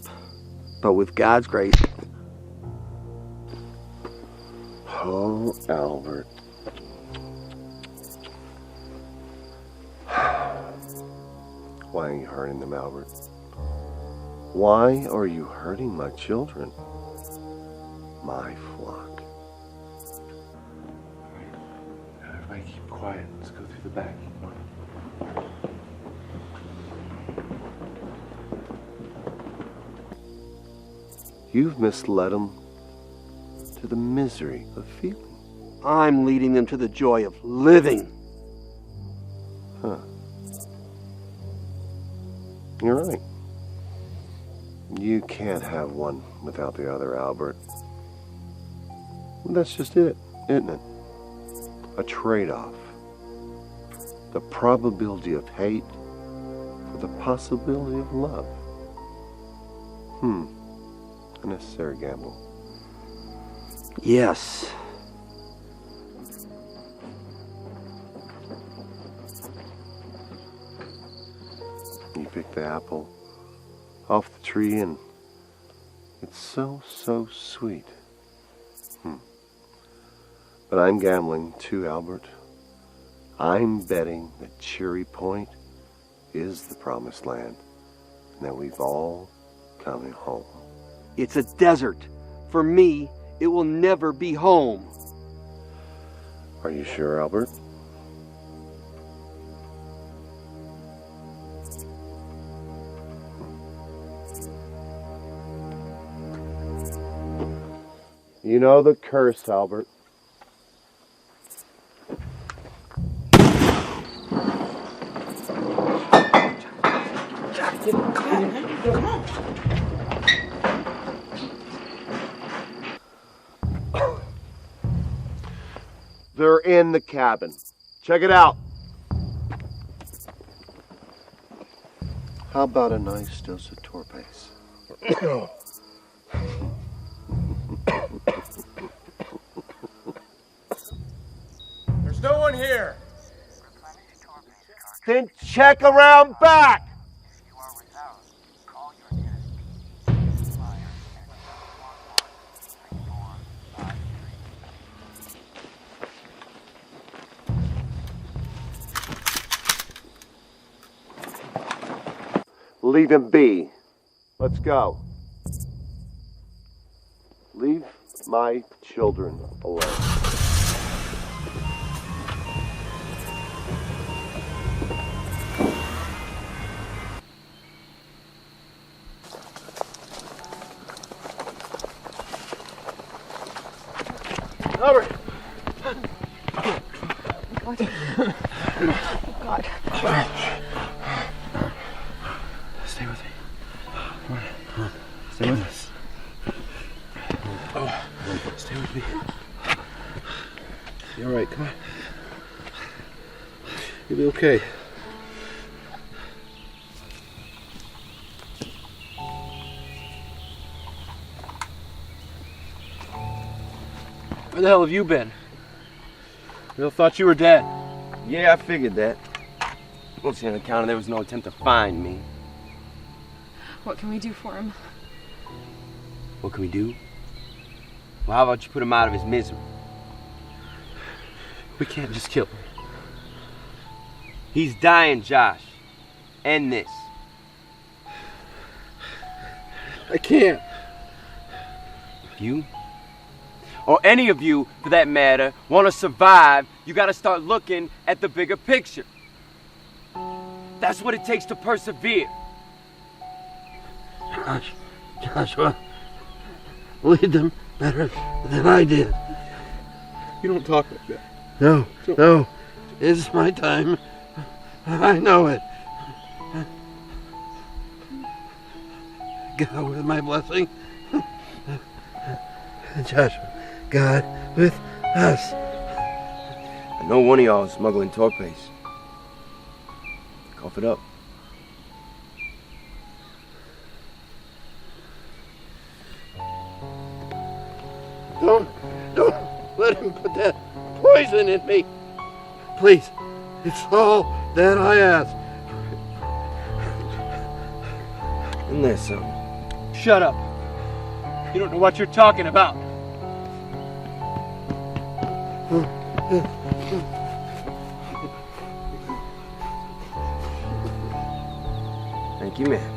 but with God's grace. Oh, Albert. Why are you hurting them, Albert? Why are you hurting my children? My flock. Everybody keep quiet. Let's go through the back. You've misled them to the misery of feeling. I'm leading them to the joy of living. Huh. You're right. You can't have one without the other, Albert. That's just it, isn't it? A trade-off. The probability of hate for the possibility of love. A necessary gamble. Yes. You pick the apple off the tree and it's so sweet. But I'm gambling too, Albert. I'm betting that Cherry Point is the promised land and that we've all come home. It's a desert. For me, it will never be home. Are you sure, Albert? You know the curse, Albert. They're in the cabin. Check it out. How about a nice dose of Torpace? There's no one here. Then check around back. Leave him be. Let's go. Leave my children alone. Albert! God. Stay with me. Come on. Stay with us. Stay with me. You all right? Come on. You'll be okay. Where the hell have you been? Bill thought you were dead. Yeah, I figured that. Mostly on account of there was no attempt to find me. What can we do for him? What can we do? Well, how about you put him out of his misery? We can't just kill him. He's dying, Josh. End this. I can't. You? Or any of you, for that matter, want to survive, you got to start looking at the bigger picture. That's what it takes to persevere. Joshua, lead them better than I did. You don't talk like that. No. It's my time. I know it. God with my blessing. Joshua, God with us. I know one of y'all is smuggling Torpace. Cough it up. Don't let him put that poison in me. Please, it's all that I ask. Isn't there something? Shut up. You don't know what you're talking about. Thank you, man.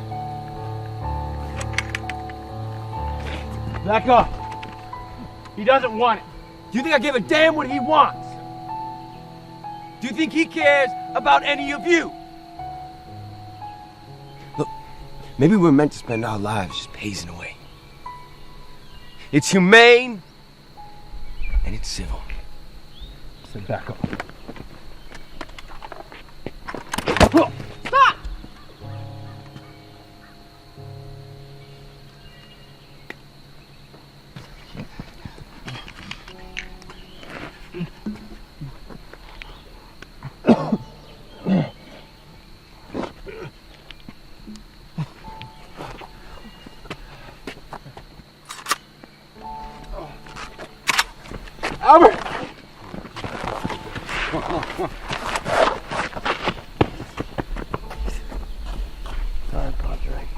Back up. He doesn't want it. Do you think I give a damn what he wants? Do you think he cares about any of you? Look, maybe we're meant to spend our lives just pacing away. It's humane and it's civil. So back up. Stop! Albert! Sorry, Padre.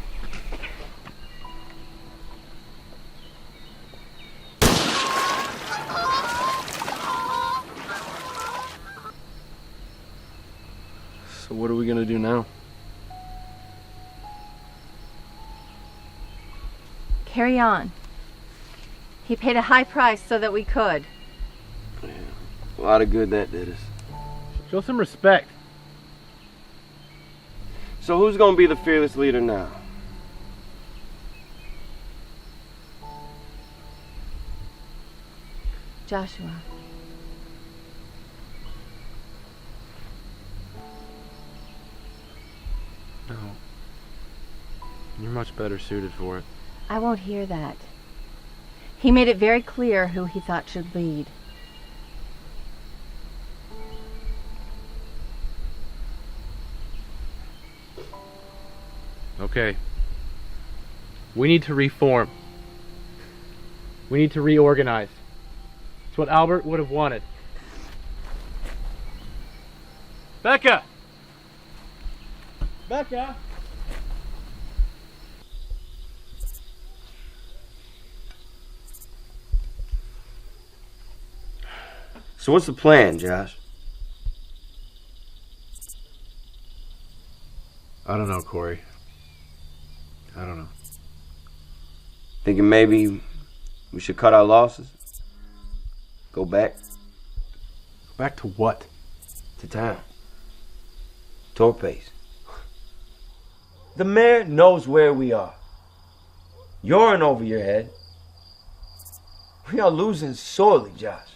So what are we gonna do now? Carry on. He paid a high price so that we could. Yeah, a lot of good that did us. Show some respect. So who's gonna be the fearless leader now? Joshua. No. You're much better suited for it. I won't hear that. He made it very clear who he thought should lead. Okay. We need to reform. We need to reorganize. It's what Albert would have wanted. Becca! Becca! So what's the plan, Josh? I don't know, Corey. I don't know. Thinking maybe we should cut our losses? Go back? Back to what? To town. Torpe's. The mayor knows where we are. You're in over your head. We are losing sorely, Josh.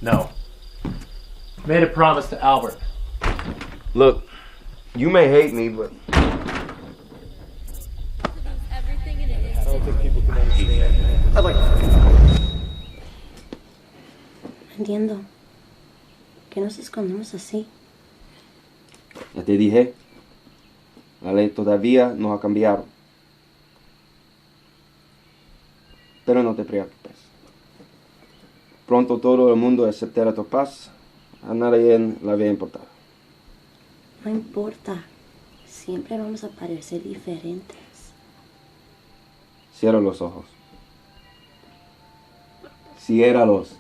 No. Made a promise to Albert. Look, you may hate me, but I don't think people can understand. I'd like Entiendo. Que nos escondemos así. Ya te dije, la ley todavía no ha cambiado. Pero no te preocupes. Pronto todo el mundo aceptará tu paz. A nadie la va a importar. No importa. Siempre vamos a parecer diferentes. Cierra los ojos. Ciérralos.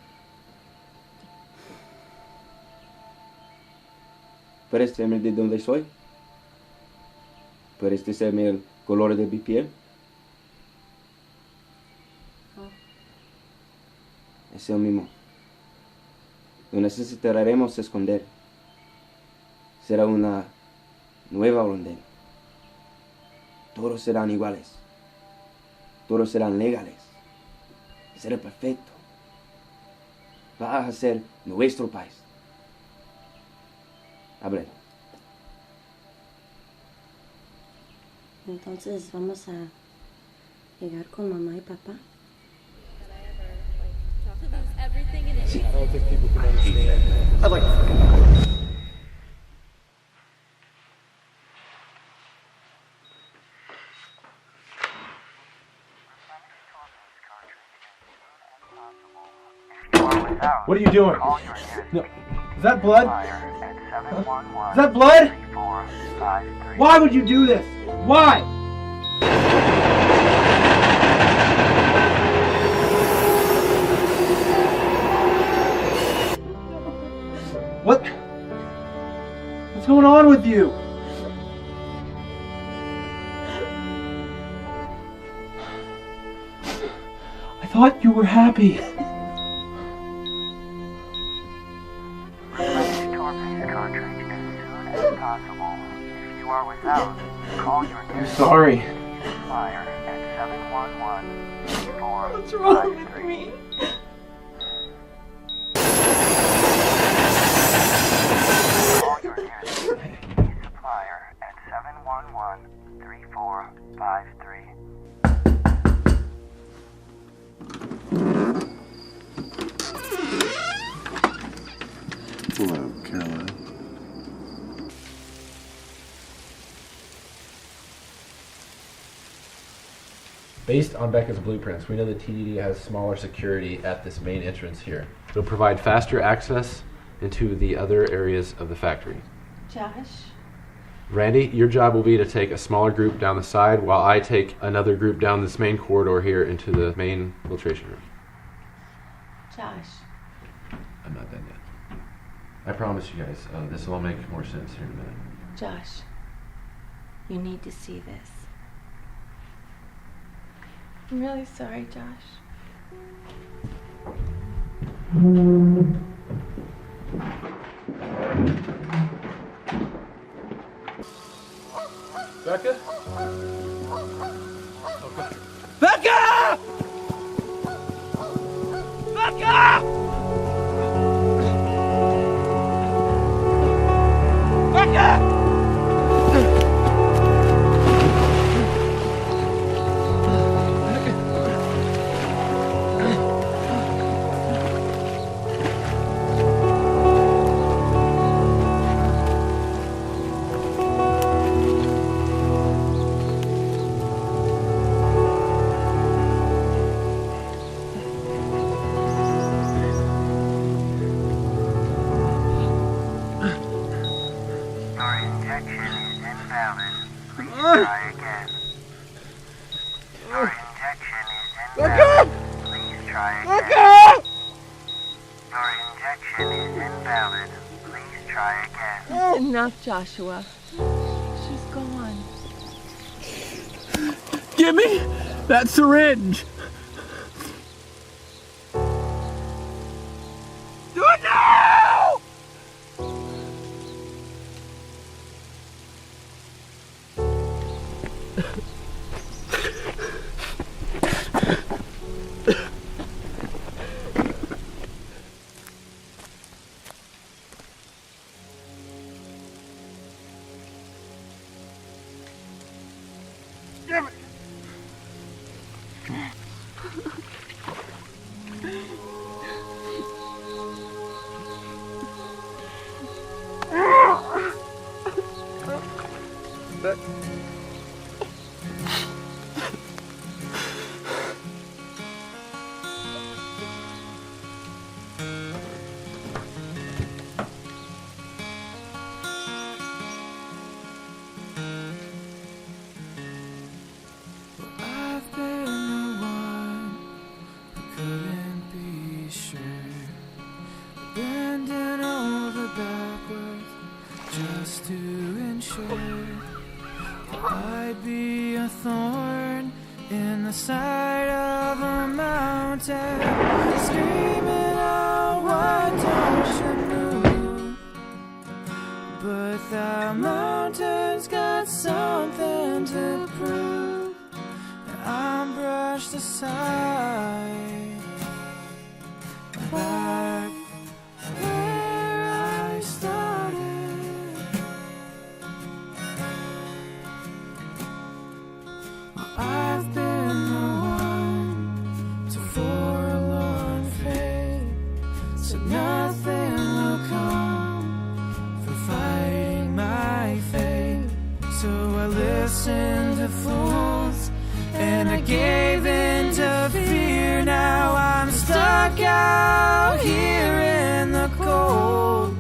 ¿Puedes decirme de dónde soy? ¿Puedes decirme el color de mi piel? Es el mismo. No necesitaremos esconder. Será una nueva orden. Todos serán iguales. Todos serán legales. Será perfecto. Va a ser nuestro país. Hable. Entonces vamos a llegar con mamá y papá. I don't think people can understand. I'd like What are you doing? No. Is that blood? Is that blood? Why would you do this? Why? What's going on with you? I thought you were happy. I'm sorry. What's wrong with me? Call your nearest supplier at 711-3453. Hello, Caroline. Based on Becca's blueprints, we know the TDD has smaller security at this main entrance here. It'll provide faster access into the other areas of the factory. Josh? Randy, your job will be to take a smaller group down the side while I take another group down this main corridor here into the main filtration room. Josh. I'm not done yet. I promise you guys, this will all make more sense here in a minute. Josh, you need to see this. I'm really sorry, Josh. Becca? Becca! Becca! Becca! Enough, Joshua. She's gone. Give me that syringe. Do it now! Damn it! I've been the one who couldn't be sure, bending over backwards just to ensure that I'd be a thorn in the side of a mountain, screaming out, why don't you move? But the mountain's got something to prove, and I'm brushed aside. Back where I started, I've been the one to forlorn fate, so nothing will come from fighting my fate. So I listened to fools and I gave in to fear. Now I'm stuck out here in the cold.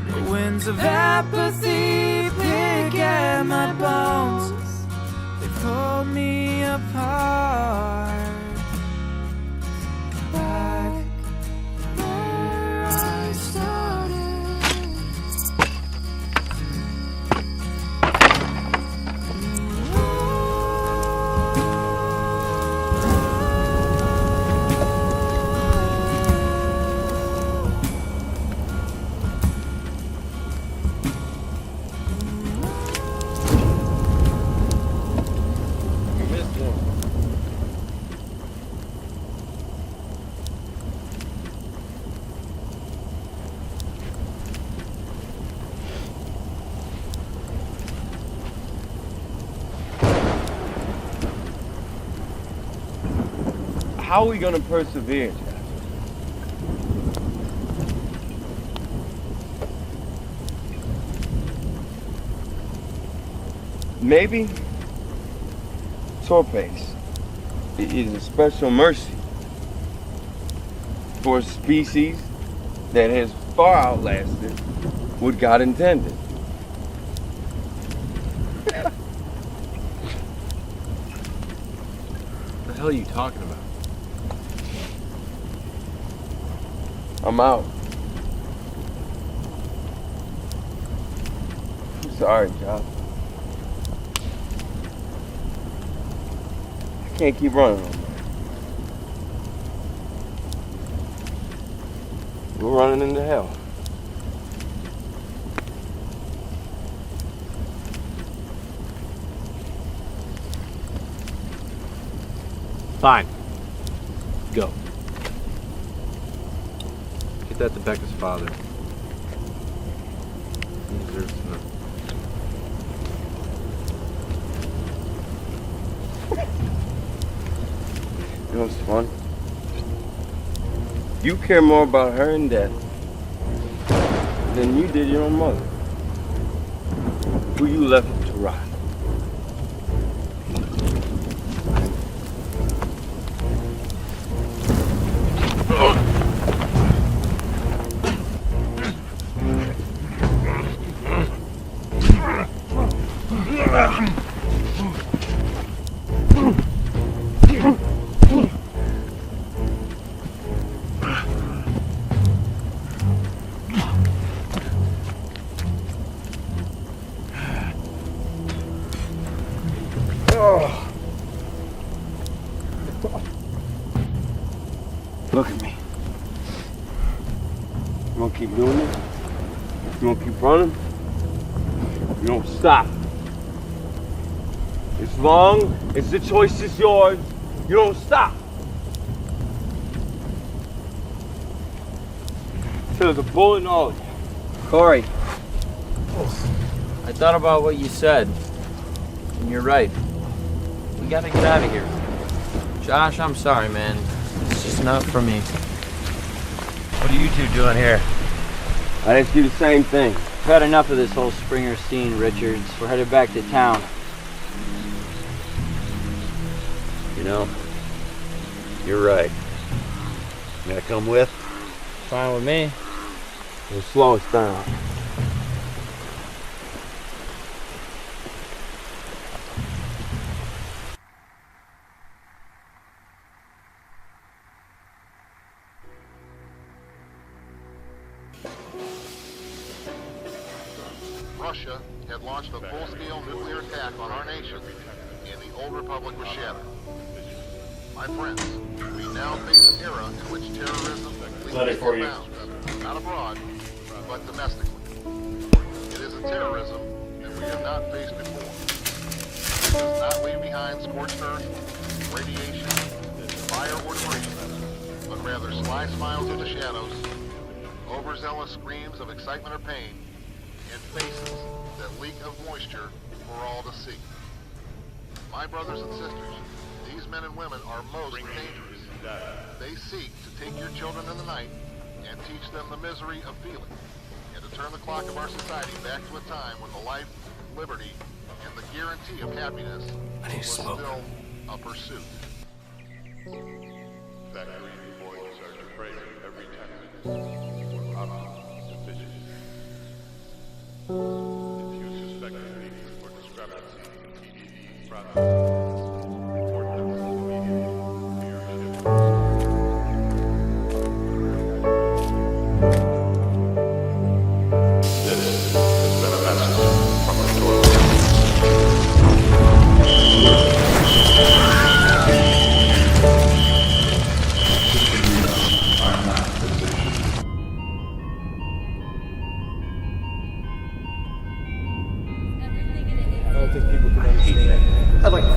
The winds of apathy pick at my bones, they pull me apart. Back where I started. How are we gonna persevere, Josh? Maybe Torpace is a special mercy for a species that has far outlasted what God intended. What the hell are you talking about? I'm out. I'm sorry, Josh. I can't keep running on that. We're running into hell. Fine. Go. Get that to Becca's father. He deserves to know. You know what's fun? You care more about her and death than you did your own mother, who you left to rot. Look at me. You wanna keep doing this? You wanna keep running? You don't stop. As long as the choice is yours, you don't stop. Till there's a bullet in all of you. Corey, I thought about what you said, and you're right. We gotta get out of here. Josh, I'm sorry, man. It's just not for me. What are you two doing here? I didn't do the same thing. I've had enough of this whole Springer scene, Richards. We're headed back to town. You know, you're right. You gonna come with? Fine with me. It'll slow us down. Russia had launched a full-scale nuclear attack on our nation, and the old republic was shattered. My friends, we now face an era in which terrorism leaps bounds, not abroad, but domestically. It is a terrorism that we have not faced before. It does not leave behind scorched earth, radiation, fire, or debris, but rather sly smiles in the shadows, overzealous screams of excitement or pain, and faces that leak of moisture for all to see. My brothers and sisters, these men and women are most dangerous. They seek to take your children in the night and teach them the misery of feeling, and to turn the clock of our society back to a time when the life, liberty, and the guarantee of happiness was still a pursuit. Zachary, the boy deserves to pray every 10 minutes for obstacles to vision. If you suspect any or discrepancy in TDD process, report them immediately to your ship. This has been a message from the Torah. I don't think people can understand. I'd like to.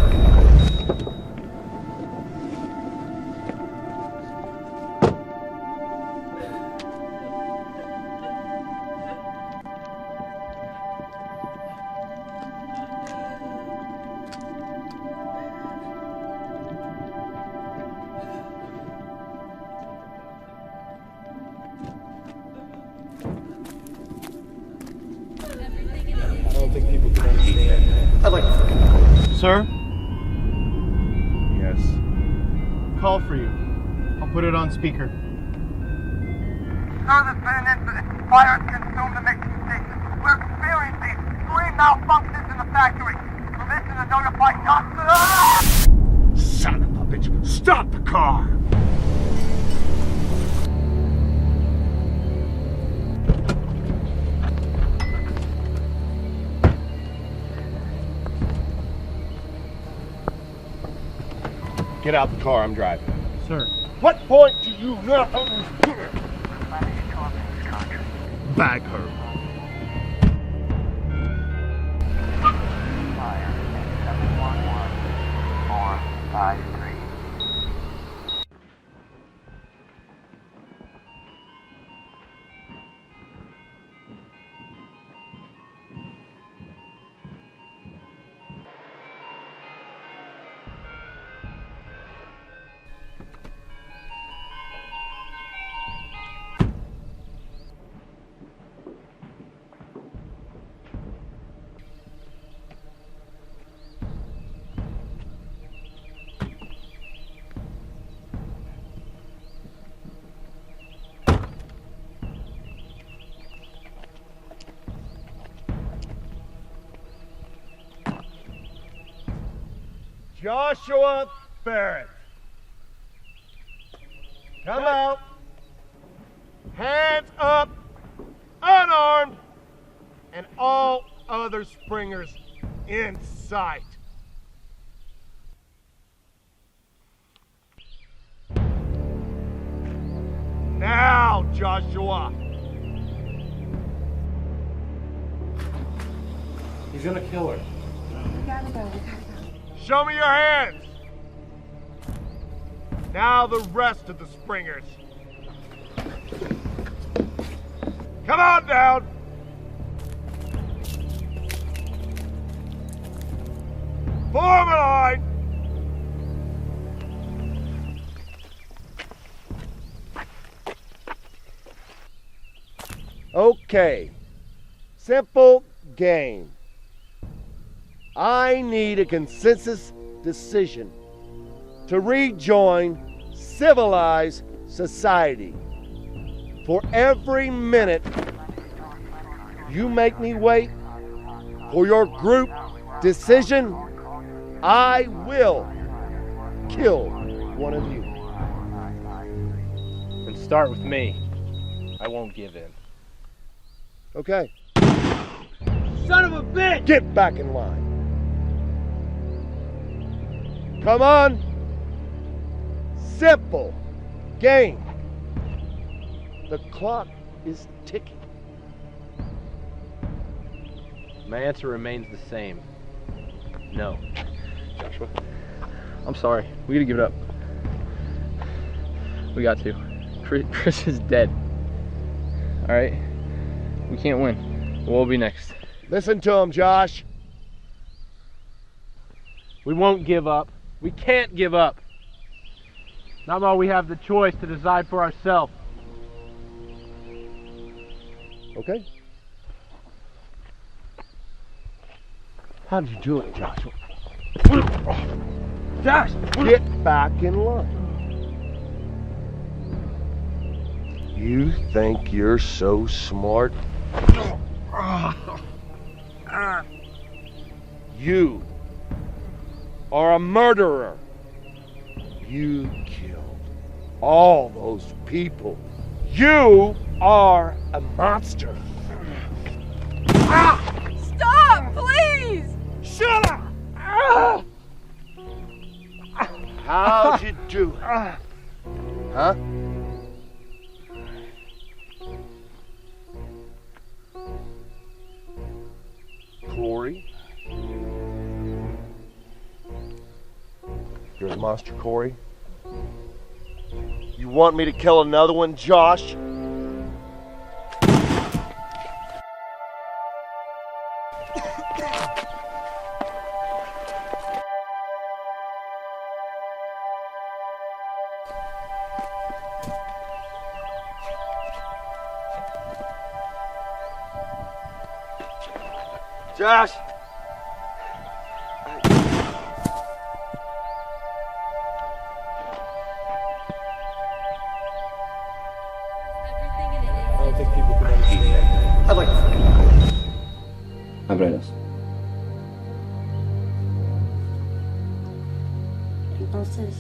I don't think people can understand. I'd like to. Sir? Yes. Call for you. I'll put it on speaker. Sir, there's been an incident. Fire has consumed the mixing station. We're experiencing extreme malfunctions in the factory. Permission to notify us. Son of a bitch! Stop the car! Get out the car, I'm driving. Sir. What point do you not understand? Bag her. Fire at 711 453. Joshua Barrett. Come out. Hands up. Unarmed. And all other Springers in sight. Joshua. He's gonna kill her. We gotta go. Show me your hands. Now the rest of the Springers. Come on down. Form a line. Okay. Simple game. I need a consensus decision to rejoin civilized society. For every minute you make me wait for your group decision, I will kill one of you. And start with me. I won't give in. Okay. Son of a bitch! Get back in line. Come on. Simple game. The clock is ticking. My answer remains the same. No. Joshua, I'm sorry. We gotta give it up. We got to. Chris is dead. Alright? We can't win. We'll be next. Listen to him, Josh. We won't give up. We can't give up. Not while we have the choice to decide for ourselves. Okay. How did you do it, Joshua? Josh! Get back in line. You think you're so smart? You are a murderer. You killed all those people. You are a monster. Stop, please! Shut up! How'd you do it? Huh? Corey? You're a monster, Corey? You want me to kill another one, Josh? Josh! I don't think people can understand. I'd like to. Abrelos. Entonces,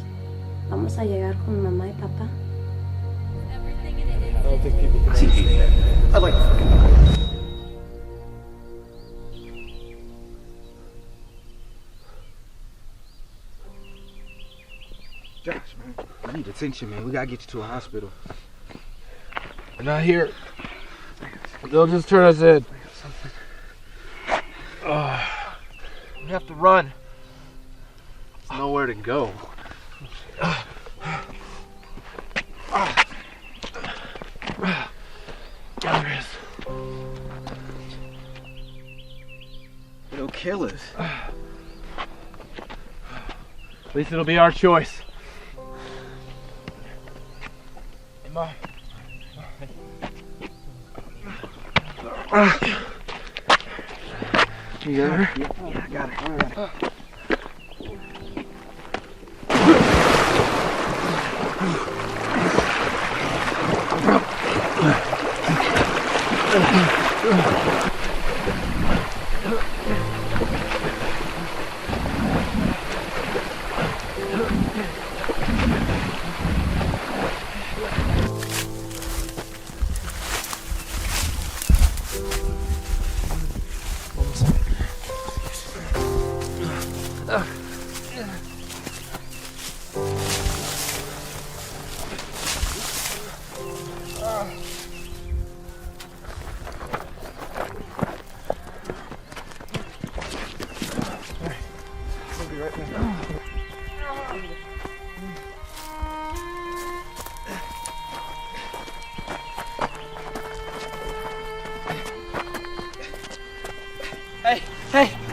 ¿vamos a llegar con mamá y papá? I don't think people can understand. I'd like to. Josh, man, I need attention, man. We gotta get you to a hospital. We're not here. They'll just turn us in. We have to run. There's nowhere to go. There is. They'll kill us. At least it'll be our choice. Hey, Mom. You got her? Yeah, I got her.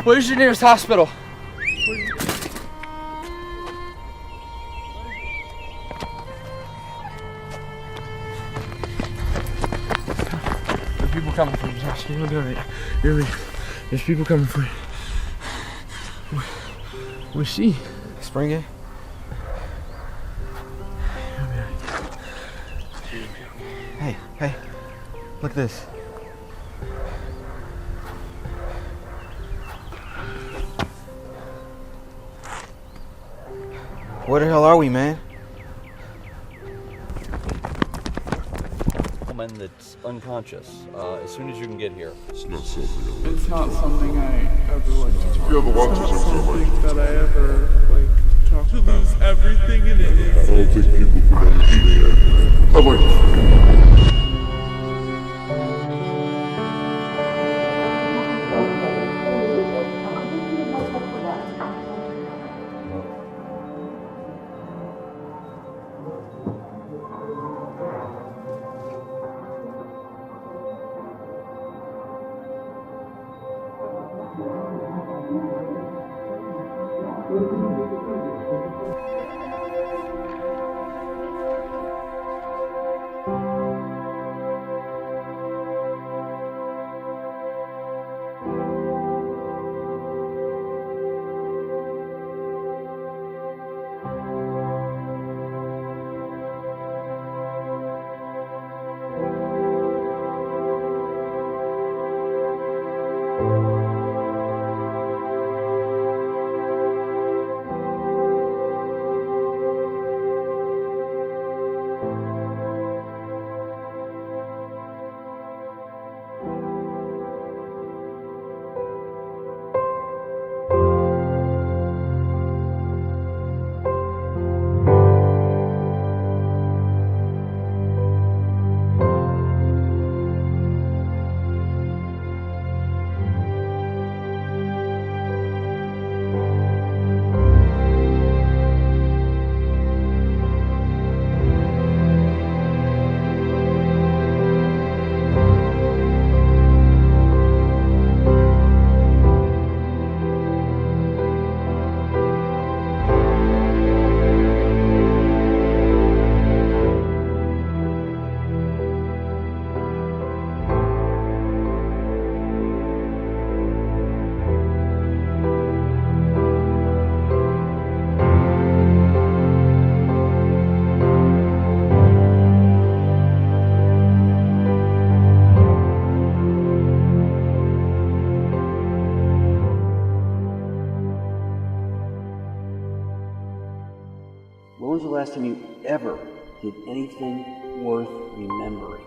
Where's your nearest hospital? There's people coming for you, Josh. You're not doing it. You're leaving. There's people coming for you. Where's she? Spring. Hey, look at this. Where the hell are we, man? Woman that's unconscious. As soon as you can get here. It's not something I ever like to talk about. It's not something that I ever like talk about. To lose everything in it. I don't think people can understand. I'd like to. When was the last time you ever did anything worth remembering?